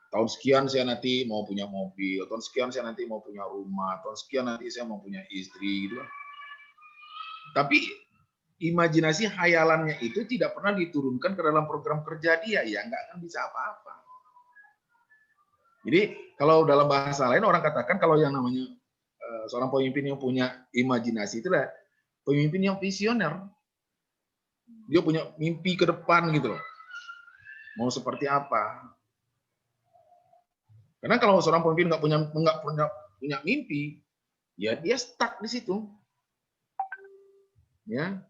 S1: Tahun sekian saya nanti mau punya mobil, tahun sekian saya nanti mau punya rumah, tahun sekian nanti saya mau punya istri gitu. Tapi imajinasi hayalannya itu tidak pernah diturunkan ke dalam program kerja dia, ya nggak akan bisa apa-apa. Jadi kalau dalam bahasa lain orang katakan kalau yang namanya seorang pemimpin yang punya imajinasi itulah pemimpin yang visioner. Dia punya mimpi ke depan gitu loh. Mau seperti apa? Karena kalau seorang pemimpin nggak punya mimpi, ya dia stuck di situ. Ya,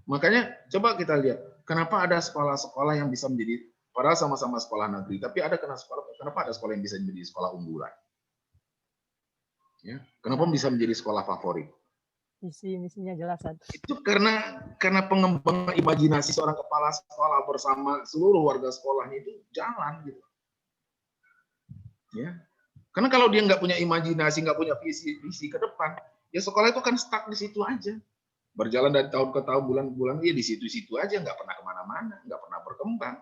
S1: makanya coba kita lihat kenapa ada sekolah-sekolah yang bisa menjadi padahal sama-sama sekolah negeri, tapi kenapa ada sekolah yang bisa menjadi sekolah unggulan? Ya, kenapa bisa menjadi sekolah favorit?
S6: Misinya jelas.
S1: Itu karena pengembangan imajinasi seorang kepala sekolah bersama seluruh warga sekolahnya itu jalan gitu. Ya, karena kalau dia nggak punya imajinasi, nggak punya visi ke depan, ya sekolah itu kan stuck di situ aja. Berjalan dari tahun ke tahun, bulan-bulan, ya di situ-situ aja, nggak pernah kemana-mana, nggak pernah berkembang.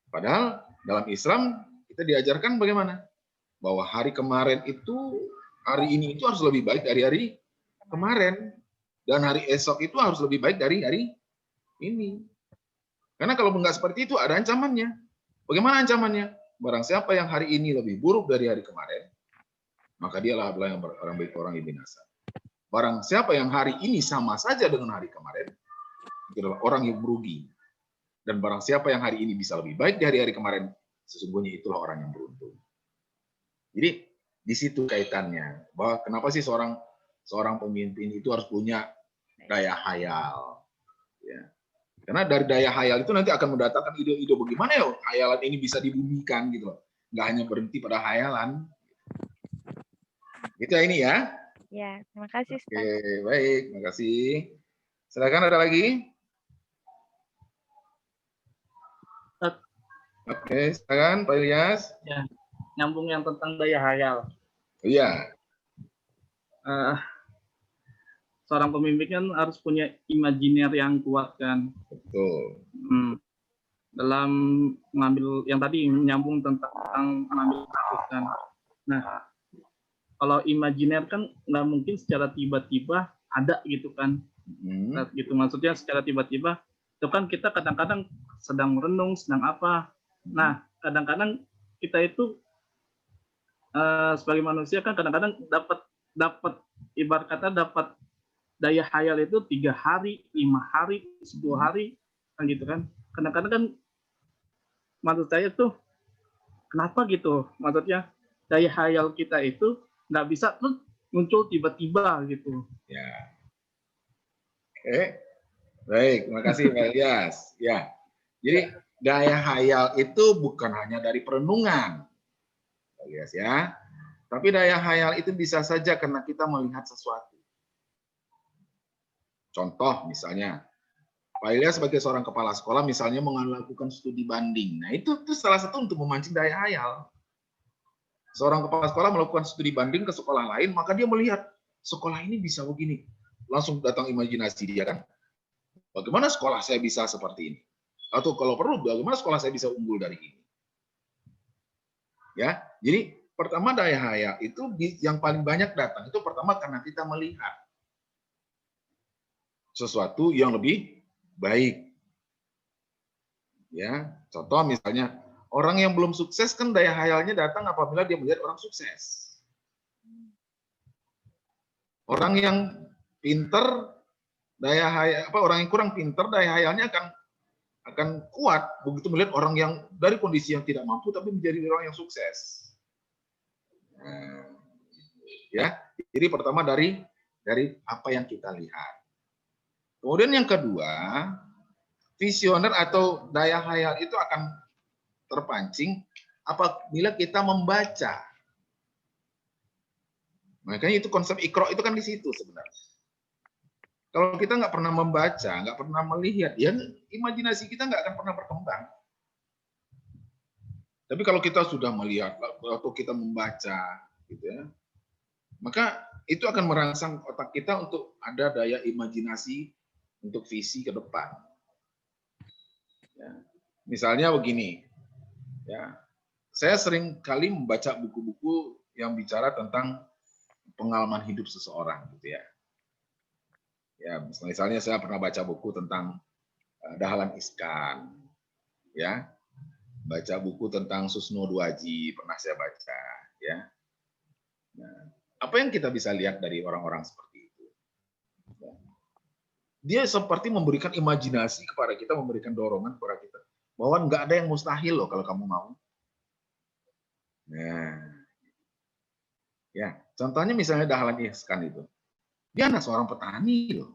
S1: Padahal dalam Islam kita diajarkan bagaimana? Bahwa hari kemarin itu, hari ini itu harus lebih baik dari hari kemarin. Dan hari esok itu harus lebih baik dari hari ini. Karena kalau nggak seperti itu ada ancamannya. Bagaimana ancamannya? Barang siapa yang hari ini lebih buruk dari hari kemarin, maka dialah orang yang binasa. Barang siapa yang hari ini sama saja dengan hari kemarin, itu adalah orang yang merugi. Dan barang siapa yang hari ini bisa lebih baik dari hari kemarin, sesungguhnya itulah orang yang beruntung. Jadi di situ kaitannya, bahwa kenapa sih seorang pemimpin itu harus punya daya hayal. Ya. Karena dari daya hayal itu nanti akan mendatangkan ide-ide bagaimana ya hayalan ini bisa dibumikan gitu loh. Nggak hanya berhenti pada hayalan. Gitu ya ini ya.
S7: Ya, terima kasih, Ustaz.
S1: Oke, baik, terima kasih. Silakan ada lagi? Oke, silakan Pak Ilyas.
S5: Ya. nyambung yang tentang daya hayal.
S1: Iya.
S5: Seorang pemimpin kan harus punya imajiner yang kuat kan.
S1: Betul.
S5: Dalam mengambil yang tadi nyambung tentang mengambil keputusan. Nah, kalau imajiner kan nggak mungkin secara tiba-tiba ada gitu kan. Gitu maksudnya secara tiba-tiba itu kan kita kadang-kadang sedang merenung, sedang apa. Nah, kadang-kadang kita itu sebagai manusia kan kadang-kadang dapat ibarat kata dapat daya hayal itu 3 hari, 5 hari, 10 hari kan gitu kan. Kadang-kadang kan maksud saya tuh kenapa gitu? Maksudnya daya hayal kita itu nggak bisa tuh muncul tiba-tiba gitu.
S1: Ya. Oke. Baik, terima kasih Pak Ilyas. Ya. Jadi daya hayal itu bukan hanya dari perenungan. Pak Ilyas ya. Tapi daya hayal itu bisa saja karena kita melihat sesuatu. Contoh misalnya, Pak Ilyas sebagai seorang kepala sekolah misalnya melakukan studi banding. Nah, itu salah satu untuk memancing daya hayal. Seorang kepala sekolah melakukan studi banding ke sekolah lain, maka dia melihat sekolah ini bisa begini. Langsung datang imajinasi dia kan. Bagaimana sekolah saya bisa seperti ini? Atau kalau perlu, bagaimana sekolah saya bisa unggul dari ini? Ya, jadi pertama daya hayal itu yang paling banyak datang itu pertama karena kita melihat sesuatu yang lebih baik. Ya, contoh misalnya orang yang belum sukses kan daya hayalnya datang apabila dia melihat orang sukses. Orang yang pinter daya hayal orang yang kurang pinter daya hayalnya akan kuat begitu melihat orang yang dari kondisi yang tidak mampu tapi menjadi orang yang sukses. Nah, ya, jadi pertama dari apa yang kita lihat. Kemudian yang kedua, visioner atau daya hayal itu akan terpancing apabila kita membaca. Makanya itu konsep Iqra itu kan di situ sebenarnya. Kalau kita nggak pernah membaca, nggak pernah melihat, ya imajinasi kita nggak akan pernah berkembang. Tapi kalau kita sudah melihat atau kita membaca, gitu ya, maka itu akan merangsang otak kita untuk ada daya imajinasi untuk visi ke depan. Ya. Misalnya begini, ya, saya sering kali membaca buku-buku yang bicara tentang pengalaman hidup seseorang, gitu ya. Ya, misalnya saya pernah baca buku tentang Dahlan Iskan, ya, baca buku tentang Susno Duaji pernah saya baca, ya. Nah, apa yang kita bisa lihat dari orang-orang seperti itu? Ya. Dia seperti memberikan imajinasi kepada kita, memberikan dorongan kepada kita bahwa nggak ada yang mustahil loh kalau kamu mau. Nah, ya, contohnya misalnya Dahlan Iskan itu. Dia anak seorang petani loh.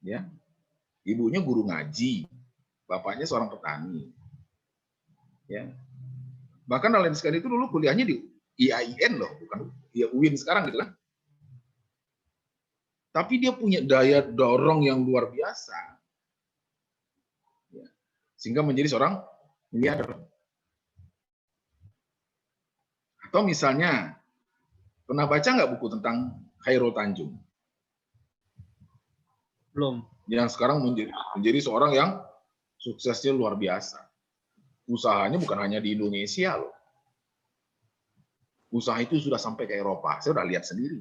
S1: Ya. Ibunya guru ngaji, bapaknya seorang petani. Ya. Bahkan Dahlan Iskan itu dulu kuliahnya di IAIN loh, bukan ya UIN sekarang gitu kan. Tapi dia punya daya dorong yang luar biasa. Ya. Sehingga menjadi seorang miliarder. Atau misalnya, pernah baca nggak buku tentang Khairul Tanjung?
S5: Belum.
S1: Yang sekarang menjadi seorang yang suksesnya luar biasa. Usahanya bukan hanya di Indonesia loh. Usaha itu sudah sampai ke Eropa. Saya udah lihat sendiri.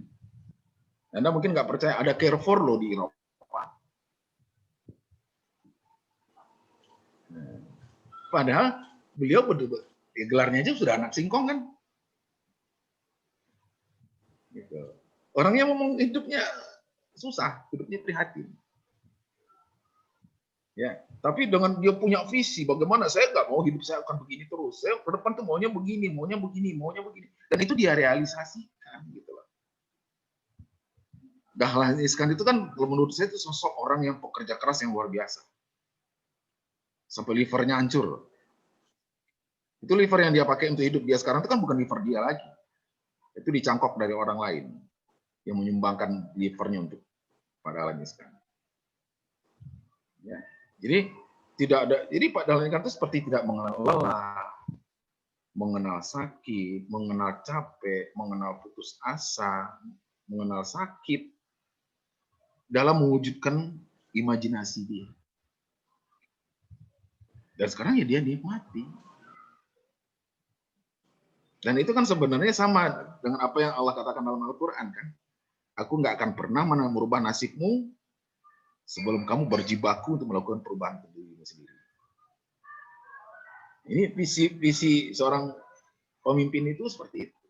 S1: Anda mungkin nggak percaya, ada Carrefour loh di Eropa. Padahal beliau gelarnya aja sudah anak singkong kan. Gitu. Orangnya ngomong hidupnya susah, hidupnya prihatin. Ya, tapi dengan dia punya visi, bagaimana saya nggak mau hidup saya akan begini terus. Saya ke depan tuh maunya begini, maunya begini, maunya begini. Dan itu dia realisasikan, gitu loh. Dahlan Iskan itu kan, menurut saya itu sosok orang yang pekerja keras yang luar biasa. Sampai livernya hancur. Itu liver yang dia pakai untuk hidup dia sekarang itu kan bukan liver dia lagi. Itu dicangkok dari orang lain yang menyumbangkan livernya untuk Pak Dahlan Iskan. Ya. Jadi tidak ada. Jadi Pak Dahlan Iskan itu seperti tidak mengenal lelah, mengenal sakit, mengenal capek, mengenal putus asa, mengenal sakit, dalam mewujudkan imajinasi dia. Dan sekarang ya dia nikmati. Dan itu kan sebenarnya sama dengan apa yang Allah katakan dalam Al-Quran kan. Aku nggak akan pernah merubah nasibmu sebelum kamu berjibaku untuk melakukan perubahan untuk dirimu sendiri. Ini visi seorang pemimpin itu seperti itu.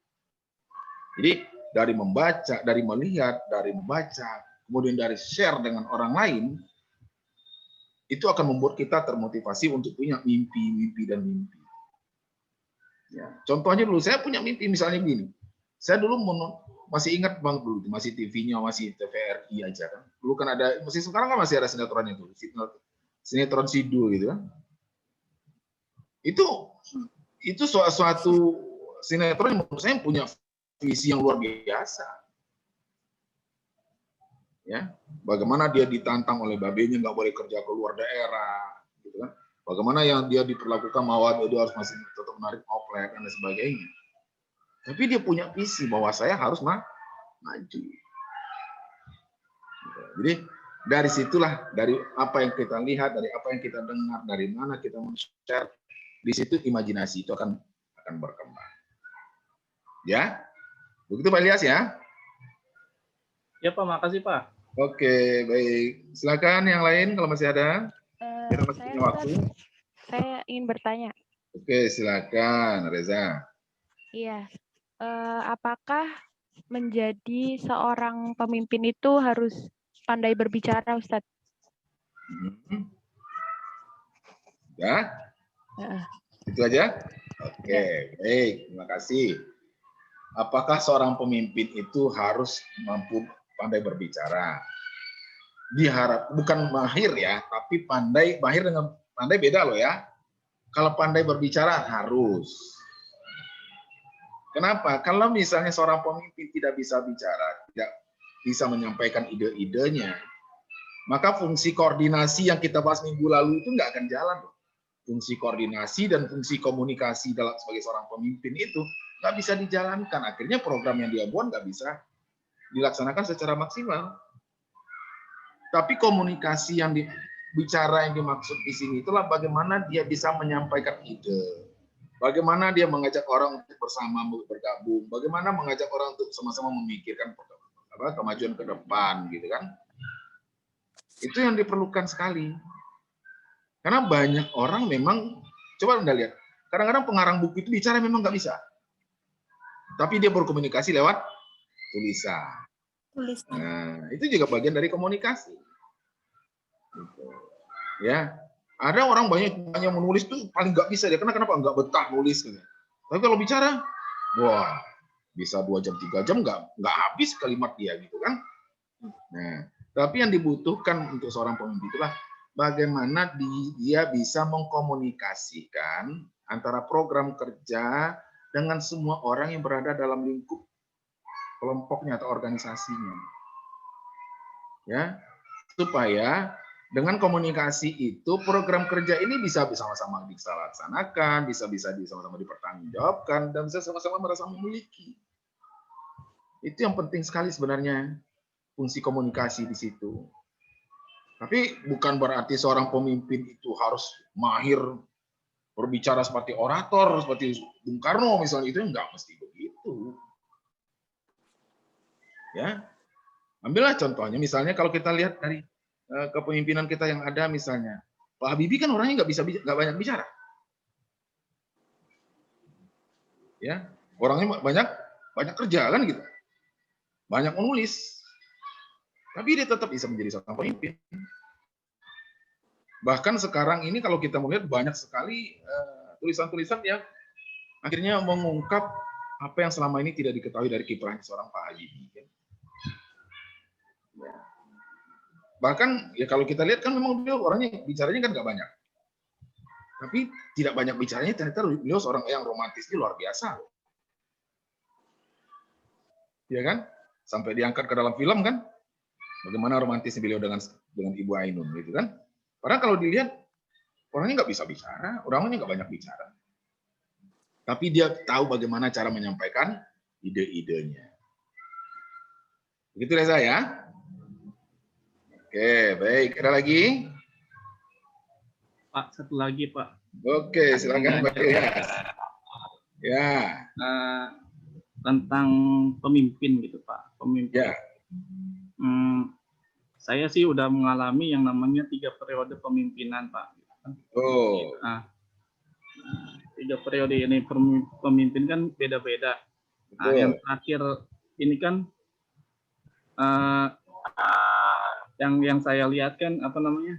S1: Jadi dari membaca, dari melihat, dari membaca, kemudian dari share dengan orang lain, itu akan membuat kita termotivasi untuk punya mimpi dan mimpi. Ya, contohnya dulu, saya punya mimpi misalnya begini. Saya dulu masih ingat banget dulu, masih TV-nya, masih TVRI aja kan. Dulu kan ada, masih sekarang kan masih ada sinetron itu, sinetron Sidul gitu kan. Itu suatu sinetron yang menurut saya punya visi yang luar biasa. Ya, bagaimana dia ditantang oleh babenya nggak boleh kerja ke luar daerah, gitu kan? Bagaimana yang dia diperlakukan mawar dia harus masih tetap menarik oplet dan sebagainya. Tapi dia punya visi bahwa saya harus maju. Jadi dari situlah, dari apa yang kita lihat, dari apa yang kita dengar, dari mana kita men-share, di situ imajinasi itu akan berkembang. Ya, begitu Pak Ilyas ya?
S5: Ya Pak, makasih Pak.
S1: Oke, baik. Silakan yang lain kalau masih ada. Kita masih punya waktu.
S7: Saya ingin bertanya.
S1: Oke, silakan Reza.
S7: Iya, apakah menjadi seorang pemimpin itu harus pandai berbicara, Ustadz?
S1: Ya, itu aja. Oke, baik. Terima kasih. Apakah seorang pemimpin itu harus mampu pandai berbicara? Diharap bukan mahir ya, tapi pandai. Mahir dengan pandai beda loh ya. Kalau pandai berbicara harus. Kenapa? Kalau misalnya seorang pemimpin tidak bisa bicara, tidak bisa menyampaikan ide-idenya, maka fungsi koordinasi yang kita bahas minggu lalu itu nggak akan jalan. Fungsi koordinasi dan fungsi komunikasi dalam sebagai seorang pemimpin itu nggak bisa dijalankan. Akhirnya program yang dia buat nggak bisa dilaksanakan secara maksimal. Tapi komunikasi yang bicara yang dimaksud di sini itulah bagaimana dia bisa menyampaikan ide, bagaimana dia mengajak orang untuk bersama bergabung, bagaimana mengajak orang untuk sama-sama memikirkan kemajuan ke depan, gitu kan? Itu yang diperlukan sekali. Karena banyak orang memang, coba Anda lihat, kadang-kadang pengarang buku itu bicara memang nggak bisa, tapi dia berkomunikasi lewat tulisan. Nah, itu juga bagian dari komunikasi. Gitu. Ya, ada orang banyak menulis tuh paling nggak bisa dia, kenapa nggak betah nulis gitu. Tapi kalau bicara, wah bisa 2 jam 3 jam nggak habis kalimat dia gitu kan. Nah, tapi yang dibutuhkan untuk seorang pemimpin itulah bagaimana dia bisa mengkomunikasikan antara program kerja dengan semua orang yang berada dalam lingkup kelompoknya atau organisasinya. Ya, supaya dengan komunikasi itu program kerja ini bisa sama-sama dilaksanakan, bisa sama-sama dipertanggungjawabkan, dan bisa sama-sama merasa memiliki. Itu yang penting sekali sebenarnya, fungsi komunikasi di situ. Tapi bukan berarti seorang pemimpin itu harus mahir berbicara seperti orator, seperti Bung Karno misalnya, itu enggak mesti begitu. Ya, ambillah contohnya, misalnya kalau kita lihat dari kepemimpinan kita yang ada, misalnya Pak Habibie kan orangnya nggak banyak bicara, ya orangnya banyak kerja kan gitu, banyak menulis, tapi dia tetap bisa menjadi seorang pemimpin. Bahkan sekarang ini kalau kita melihat banyak sekali tulisan-tulisan yang akhirnya mengungkap apa yang selama ini tidak diketahui dari kiprahnya seorang Pak Habibie. Ya. Bahkan ya kalau kita lihat kan memang beliau orangnya bicaranya kan nggak banyak, tapi tidak banyak bicaranya ternyata beliau seorang yang romantisnya luar biasa, ya kan, sampai diangkat ke dalam film kan, bagaimana romantisnya beliau dengan Ibu Ainun gitu kan. Padahal kalau dilihat orangnya nggak bisa bicara, orangnya nggak banyak bicara, tapi dia tahu bagaimana cara menyampaikan ide-idenya. Begitu Reza ya? Oke, baik. Ada lagi?
S5: Pak, satu lagi Pak.
S1: Oke, silakan Pak Ilyas. Ya.
S5: Tentang pemimpin gitu Pak. Pemimpin.
S1: Ya.
S5: Saya sih udah mengalami yang namanya 3 periode pemimpinan Pak.
S1: Oh.
S5: 3 periode ini pemimpin kan beda-beda. Nah, yang terakhir ini kan yang saya lihat kan apa namanya,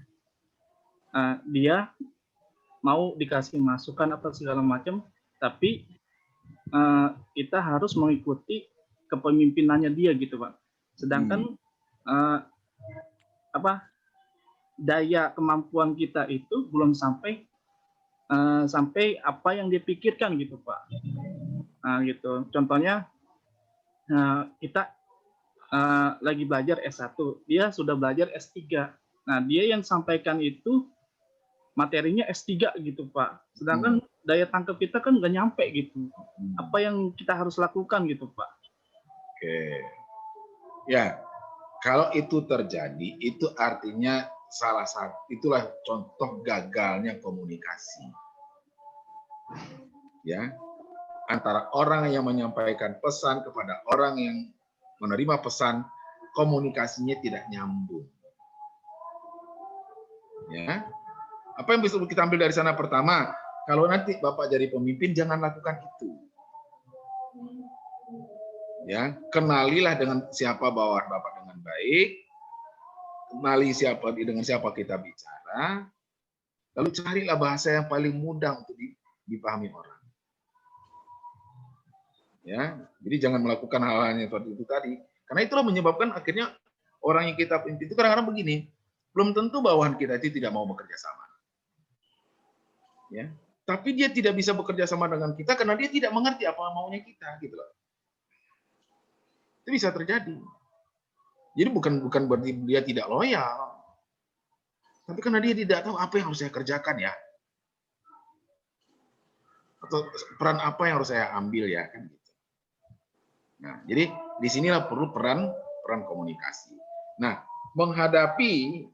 S5: dia mau dikasih masukan apa segala macam, tapi kita harus mengikuti kepemimpinannya dia gitu Pak. Sedangkan daya kemampuan kita itu belum sampai apa yang dipikirkan gitu Pak. Nah, gitu. Contohnya kita lagi belajar S1, dia sudah belajar S3. Nah, dia yang sampaikan itu materinya S3 gitu Pak. Sedangkan daya tangkap kita kan nggak nyampe gitu. Apa yang kita harus lakukan gitu Pak?
S1: Oke. Ya, kalau itu terjadi, itu artinya salah satu, itulah contoh gagalnya komunikasi. Ya, antara orang yang menyampaikan pesan kepada orang yang menerima pesan, komunikasinya tidak nyambung. Ya, apa yang bisa kita ambil dari sana? Pertama, kalau nanti Bapak jadi pemimpin, jangan lakukan itu. Ya, kenalilah dengan siapa bawahan Bapak dengan baik, kenali dengan siapa kita bicara, lalu carilah bahasa yang paling mudah untuk dipahami orang. Ya, jadi jangan melakukan hal-hal yang seperti itu tadi, karena itulah menyebabkan akhirnya orang yang kita pimpin itu kadang-kadang begini, belum tentu bawahan kita itu tidak mau bekerja sama. Ya, tapi dia tidak bisa bekerja sama dengan kita karena dia tidak mengerti apa maunya kita, gitu loh. Itu bisa terjadi. Jadi bukan berarti dia tidak loyal, tapi karena dia tidak tahu apa yang harus saya kerjakan ya, atau peran apa yang harus saya ambil ya, kan gitu. Nah, jadi disinilah perlu peran komunikasi. Nah, menghadapi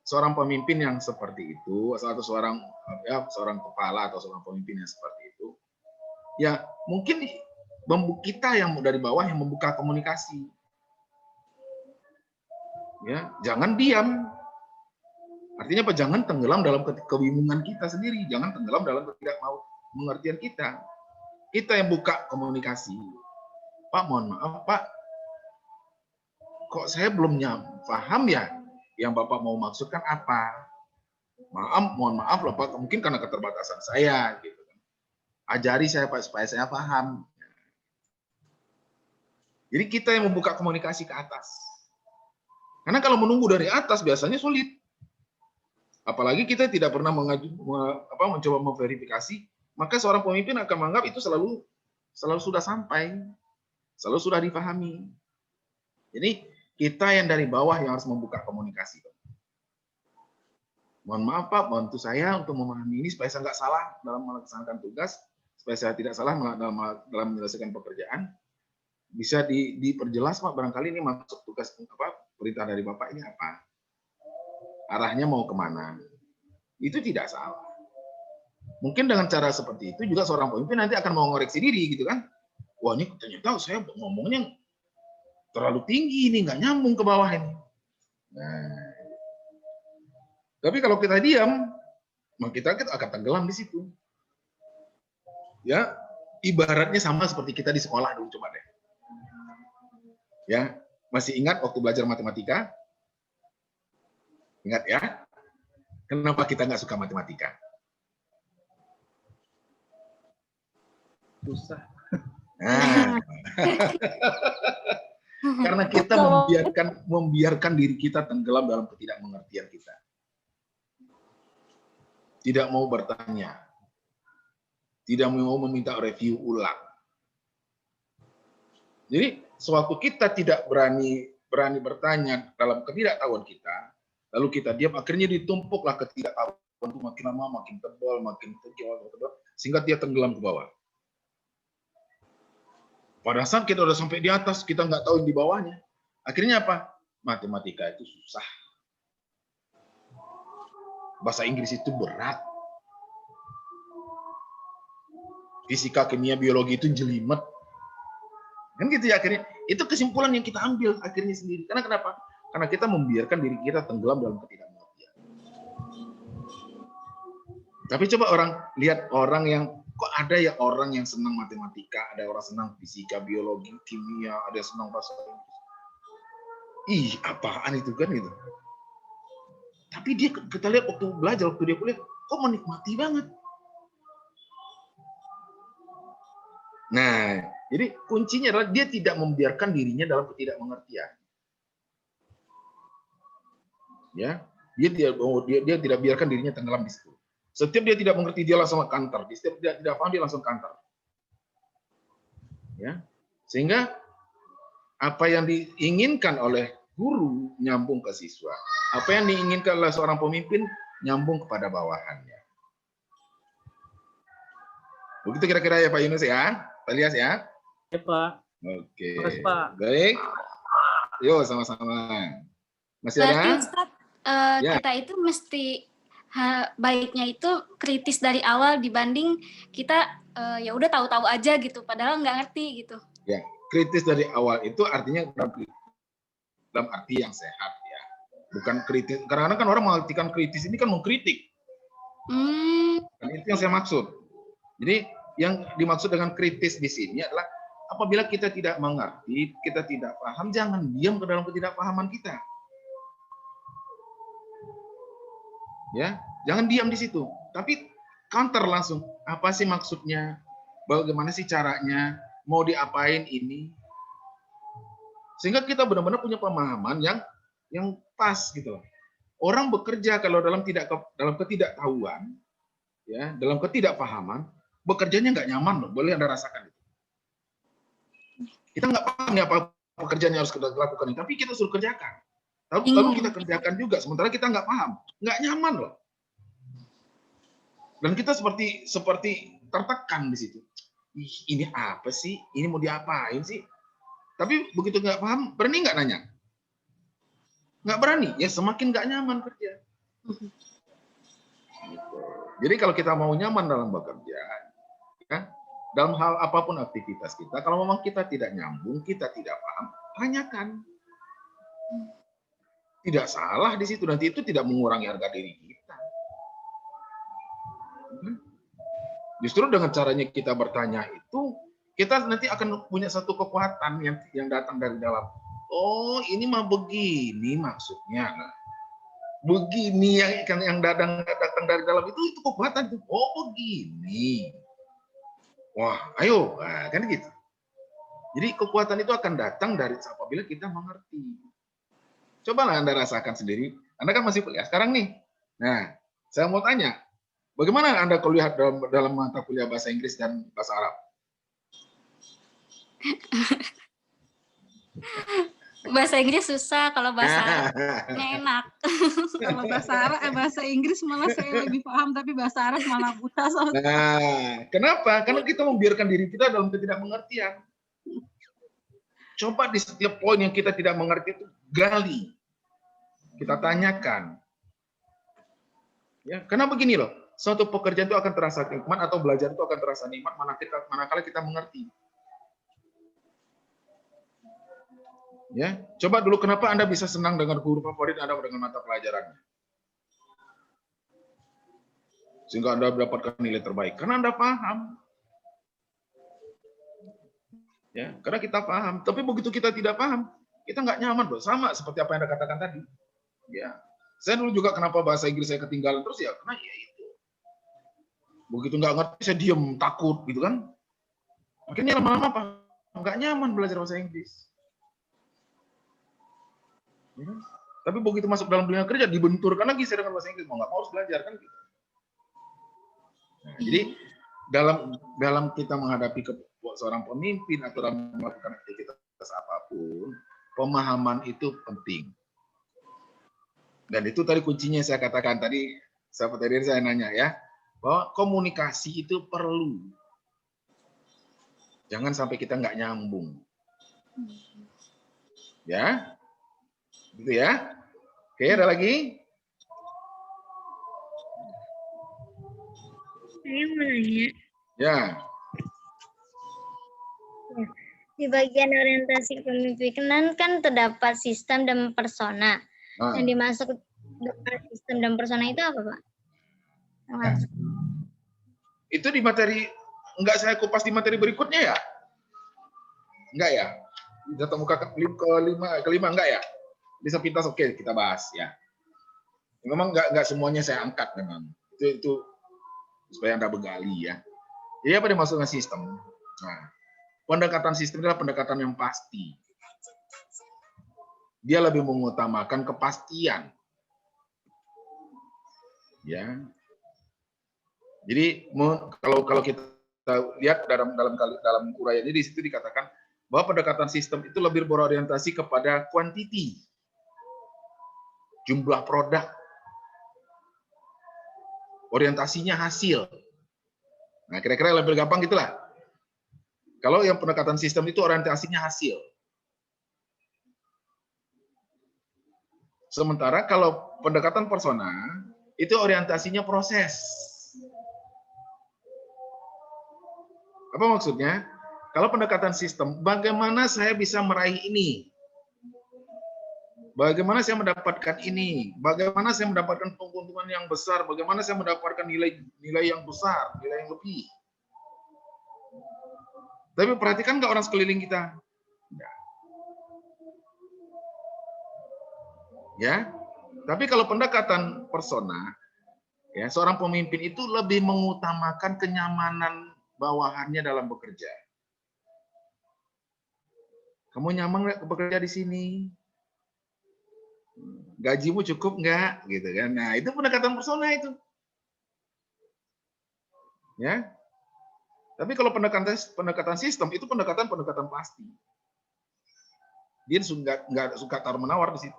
S1: seorang pemimpin yang seperti itu, atau seorang kepala atau seorang pemimpin yang seperti itu, ya mungkin kita yang dari bawah yang membuka komunikasi. Ya, jangan diam. Artinya apa? Jangan tenggelam dalam kebingungan kita sendiri, jangan tenggelam dalam ketidakmengertian kita. Kita yang buka komunikasi. Pak, mohon maaf Pak, kok saya belum paham ya yang Bapak mau maksudkan apa? Mohon maaf loh Pak, mungkin karena keterbatasan saya gitu. Ajari saya Pak supaya saya paham. Jadi kita yang membuka komunikasi ke atas. Karena kalau menunggu dari atas biasanya sulit. Apalagi kita tidak pernah mencoba memverifikasi, maka seorang pemimpin akan menganggap itu selalu sudah sampai, selalu sudah dipahami. Jadi kita yang dari bawah yang harus membuka komunikasi. Mohon maaf Pak, bantu saya untuk memahami ini supaya saya nggak salah dalam melaksanakan tugas, supaya saya tidak salah dalam menyelesaikan pekerjaan. Bisa diperjelas Pak, barangkali ini masuk tugas perintah dari Bapak ini apa? Arahnya mau kemana? Itu tidak salah. Mungkin dengan cara seperti itu juga seorang pemimpin nanti akan mau ngoreksi diri gitu kan? Wah ini ternyata saya ngomongnya terlalu tinggi ini, nggak nyambung ke bawah ini. Nah, tapi kalau kita diam, maka kita akan tenggelam di situ. Ya, ibaratnya sama seperti kita di sekolah dulu, coba deh. Ya, masih ingat waktu belajar matematika? Ingat ya? Kenapa kita nggak suka matematika?
S5: Susah.
S1: Nah. Karena kita membiarkan diri kita tenggelam dalam ketidakmengertian kita. Tidak mau bertanya. Tidak mau meminta review ulang. Jadi, sewaktu kita tidak berani bertanya dalam ketidaktahuan kita, lalu kita diam, akhirnya ditumpuklah ketidaktahuan itu makin lama, makin tebal, sehingga dia tenggelam ke bawah. Pada saat kita udah sampai di atas, kita nggak tahu di bawahnya. Akhirnya apa? Matematika itu susah. Bahasa Inggris itu berat. Fisika, kimia, biologi itu jelimet. Kan gitu ya akhirnya. Itu kesimpulan yang kita ambil akhirnya sendiri. Karena kenapa? Karena kita membiarkan diri kita tenggelam dalam ketidakmengertian. Tapi coba lihat orang yang, kok ada ya orang yang senang matematika, ada orang senang fisika, biologi, kimia, ada yang senang bahasa Inggris. Ih, apaan itu kan gitu. Tapi dia, kita lihat waktu belajar, waktu dia kuliah, kok menikmati banget. Nah, jadi kuncinya adalah dia tidak membiarkan dirinya dalam ketidakmengertian. Ya, dia tidak biarkan dirinya tenggelam di situ. Setiap dia tidak mengerti, dia langsung kantor. Setiap dia tidak paham, dia langsung kantor. Ya, sehingga apa yang diinginkan oleh guru nyambung ke siswa. Apa yang diinginkan oleh seorang pemimpin nyambung kepada bawahannya. Begitu kira-kira ya Pak Yunus ya, Pak Ilyas ya.
S5: Ya Pak.
S1: Oke.
S5: Terus, Pak.
S1: Baik. Yuk sama-sama. Masih
S3: Berarti
S1: ada?
S3: Ustaz,
S1: Ya.
S3: kita itu mesti baiknya itu kritis dari awal dibanding kita ya udah tahu-tahu aja gitu, padahal nggak ngerti gitu.
S1: Ya, kritis dari awal itu artinya dalam arti yang sehat ya. Bukan kritis. Karena kan orang mengartikan kritis ini kan mengkritik. Dan itu yang saya maksud. Jadi yang dimaksud dengan kritis di sini adalah apabila kita tidak mengerti, kita tidak paham, jangan diam ke dalam ketidakpahaman kita. Ya, jangan diam di situ. Tapi counter langsung. Apa sih maksudnya? Bagaimana sih caranya? Mau diapain ini? Sehingga kita benar-benar punya pemahaman yang pas gitu loh. Orang bekerja kalau dalam ketidaktahuan, ya, dalam ketidakpahaman, bekerjanya nggak nyaman loh. Boleh Anda rasakan itu. Kita nggak paham nih apa pekerjaan yang harus kita lakukan, tapi kita suruh kerjakan. Lalu kita kerjakan juga, sementara kita nggak paham, nggak nyaman loh. Dan kita seperti tertekan di situ. Ih, ini apa sih? Ini mau diapain sih? Tapi begitu nggak paham, berani nggak nanya? Nggak berani, ya semakin nggak nyaman kerja. Gitu. Jadi kalau kita mau nyaman dalam bekerja, ya, dalam hal apapun aktivitas kita, kalau memang kita tidak nyambung, kita tidak paham, tanyakan. Tidak salah di situ, nanti itu tidak mengurangi harga diri kita. Justru dengan caranya kita bertanya itu, kita nanti akan punya satu kekuatan yang datang dari dalam. Oh, ini mah begini maksudnya. Nah, begini yang datang dari dalam itu kekuatan. Oh, begini. Wah, ayo, nah, kan gitu. Jadi kekuatan itu akan datang dari apabila kita mengerti. Cobalah Anda rasakan sendiri. Anda kan masih kuliah sekarang nih. Nah, saya mau tanya, bagaimana Anda kuliah dalam mata kuliah bahasa Inggris dan bahasa Arab?
S3: Bahasa Inggris susah, kalau bahasa Arabnya enak.
S4: Kalau bahasa Inggris malah saya lebih paham, tapi bahasa Arab malah buta.
S1: Nah, kenapa? Karena kita membiarkan diri kita dalam ketidakmengertian. Coba di setiap poin yang kita tidak mengerti itu gali. Kita tanyakan. Ya, karena begini loh, suatu pekerjaan itu akan terasa nikmat atau belajar itu akan terasa nikmat manakala kita mengerti. Ya, coba dulu kenapa Anda bisa senang dengan guru favorit Anda dengan mata pelajarannya? Sehingga Anda mendapatkan nilai terbaik karena Anda paham. Ya, karena kita paham. Tapi begitu kita tidak paham, kita nggak nyaman loh. Sama seperti apa yang Anda katakan tadi. Ya, saya dulu juga kenapa bahasa Inggris saya ketinggalan terus ya karena ya itu. Begitu nggak ngerti saya diem takut gitu kan. Akhirnya lama-lama apa? Nggak nyaman belajar bahasa Inggris. Ya. Tapi begitu masuk dalam dunia kerja dibenturkan lagi saya dengan bahasa Inggris, mau nggak mau harus belajar kan gitu. Nah, jadi dalam kita menghadapi seorang pemimpin atau dalam melakukan aktivitas apapun, pemahaman itu penting. Dan itu tadi kuncinya saya katakan tadi, tadi saya nanya ya, bahwa komunikasi itu perlu. Jangan sampai kita nggak nyambung. Ya, gitu ya. Oke, ada lagi?
S8: Saya mau nanya.
S1: Ya.
S8: Di bagian orientasi kepemimpinan kan terdapat sistem dan persona. Yang dimasuk dalam sistem dan persona itu apa, Pak?
S1: Itu di materi, enggak saya kupas di materi berikutnya ya? Enggak ya? Tatap muka kelima enggak ya? Di sepintas oke, kita bahas ya. Memang enggak semuanya saya angkat memang. Itu supaya Anda begali ya. Jadi apa dimaksudnya sistem? Nah, pendekatan sistem adalah pendekatan yang pasti. Dia lebih mengutamakan kepastian. Ya. Jadi kalau kita lihat dalam uraian ini di situ dikatakan bahwa pendekatan sistem itu lebih berorientasi kepada kuantiti. Jumlah produk. Orientasinya hasil. Nah, kira-kira lebih gampang gitulah. Kalau yang pendekatan sistem itu orientasinya hasil. Sementara kalau pendekatan persona itu orientasinya proses. Apa maksudnya? Kalau pendekatan sistem, bagaimana saya bisa meraih ini? Bagaimana saya mendapatkan ini? Bagaimana saya mendapatkan keuntungan yang besar? Bagaimana saya mendapatkan nilai yang besar, nilai yang lebih? Tapi perhatikan nggak orang sekeliling kita? Ya. Tapi kalau pendekatan persona, ya, seorang pemimpin itu lebih mengutamakan kenyamanan bawahannya dalam bekerja. Kamu nyaman nggak bekerja di sini? Gajimu cukup nggak? Gitu kan? Nah, itu pendekatan persona itu. Ya. Tapi kalau pendekatan sistem itu pendekatan pasti. Dia nggak suka taruh menawar di situ.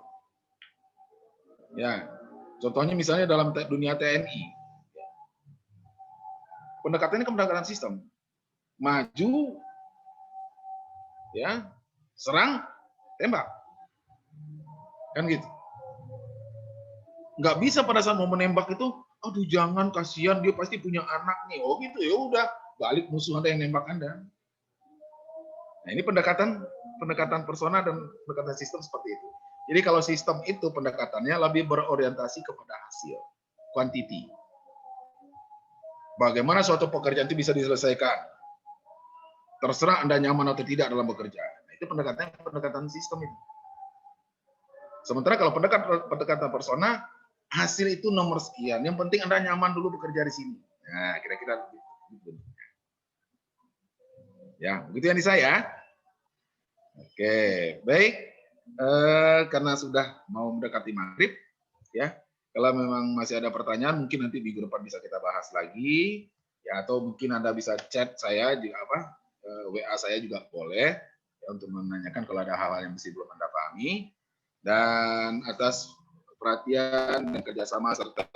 S1: Ya, contohnya misalnya dalam dunia TNI, pendekatannya ke pendekatan sistem, maju, ya, serang, tembak, kan gitu. Nggak bisa pada saat mau menembak itu, aduh jangan, kasihan dia pasti punya anak nih, oh gitu ya udah. Balik musuh Anda yang nembak Anda. Nah, ini pendekatan persona dan pendekatan sistem seperti itu. Jadi kalau sistem itu pendekatannya lebih berorientasi kepada hasil, kuantiti. Bagaimana suatu pekerjaan itu bisa diselesaikan? Terserah Anda nyaman atau tidak dalam bekerja. Nah, itu pendekatan sistem itu. Sementara kalau pendekatan persona, hasil itu nomor sekian. Yang penting Anda nyaman dulu bekerja di sini. Nah, kira-kira begitu. Ya, begitu yang di saya. Oke, baik. Karena sudah mau mendekati maghrib, ya. Kalau memang masih ada pertanyaan, mungkin nanti minggu depan bisa kita bahas lagi, ya. Atau mungkin Anda bisa chat saya juga WA saya juga boleh, ya, untuk menanyakan kalau ada hal-hal yang masih belum Anda pahami. Dan atas perhatian dan kerjasama serta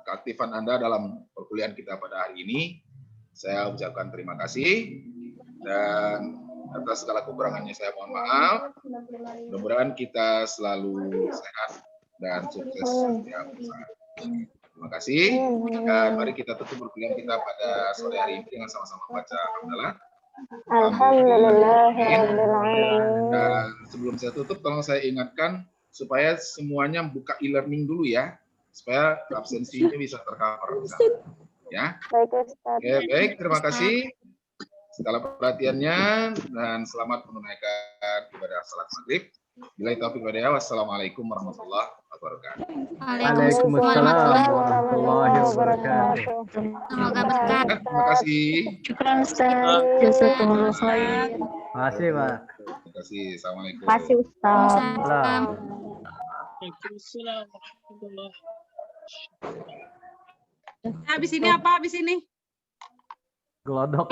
S1: keaktifan Anda dalam perkuliahan kita pada hari ini, saya ucapkan terima kasih, dan atas segala kekurangannya saya mohon maaf. Mudah-mudahan kita selalu sehat dan sukses setiap saat. Terima kasih, dan mari kita tutup perkuliahan kita pada sore hari ini dengan sama-sama baca alhamdulillah. Dan sebelum saya tutup, tolong saya ingatkan supaya semuanya buka e-learning dulu ya, supaya absensinya bisa tercover. Ya. Oke, baik, terima kasih segala perhatiannya, dan selamat menunaikan ibadah salat maghrib. Bila taufik wa hidayah, wassalamualaikum warahmatullahi wabarakatuh.
S2: Waalaikumsalam warahmatullahi wabarakatuh.
S3: Semoga berkah.
S1: Terima kasih.
S8: Syukran Ustaz. Jazakumullah khair.
S2: Terima kasih, Pak.
S1: Terima kasih. Assalamualaikum.
S8: Terima kasih Ustaz.
S3: Salam.
S5: Waalaikumsalam warahmatullahi wabarakatuh.
S4: Habis ini apa? Habis ini?
S2: Glodok.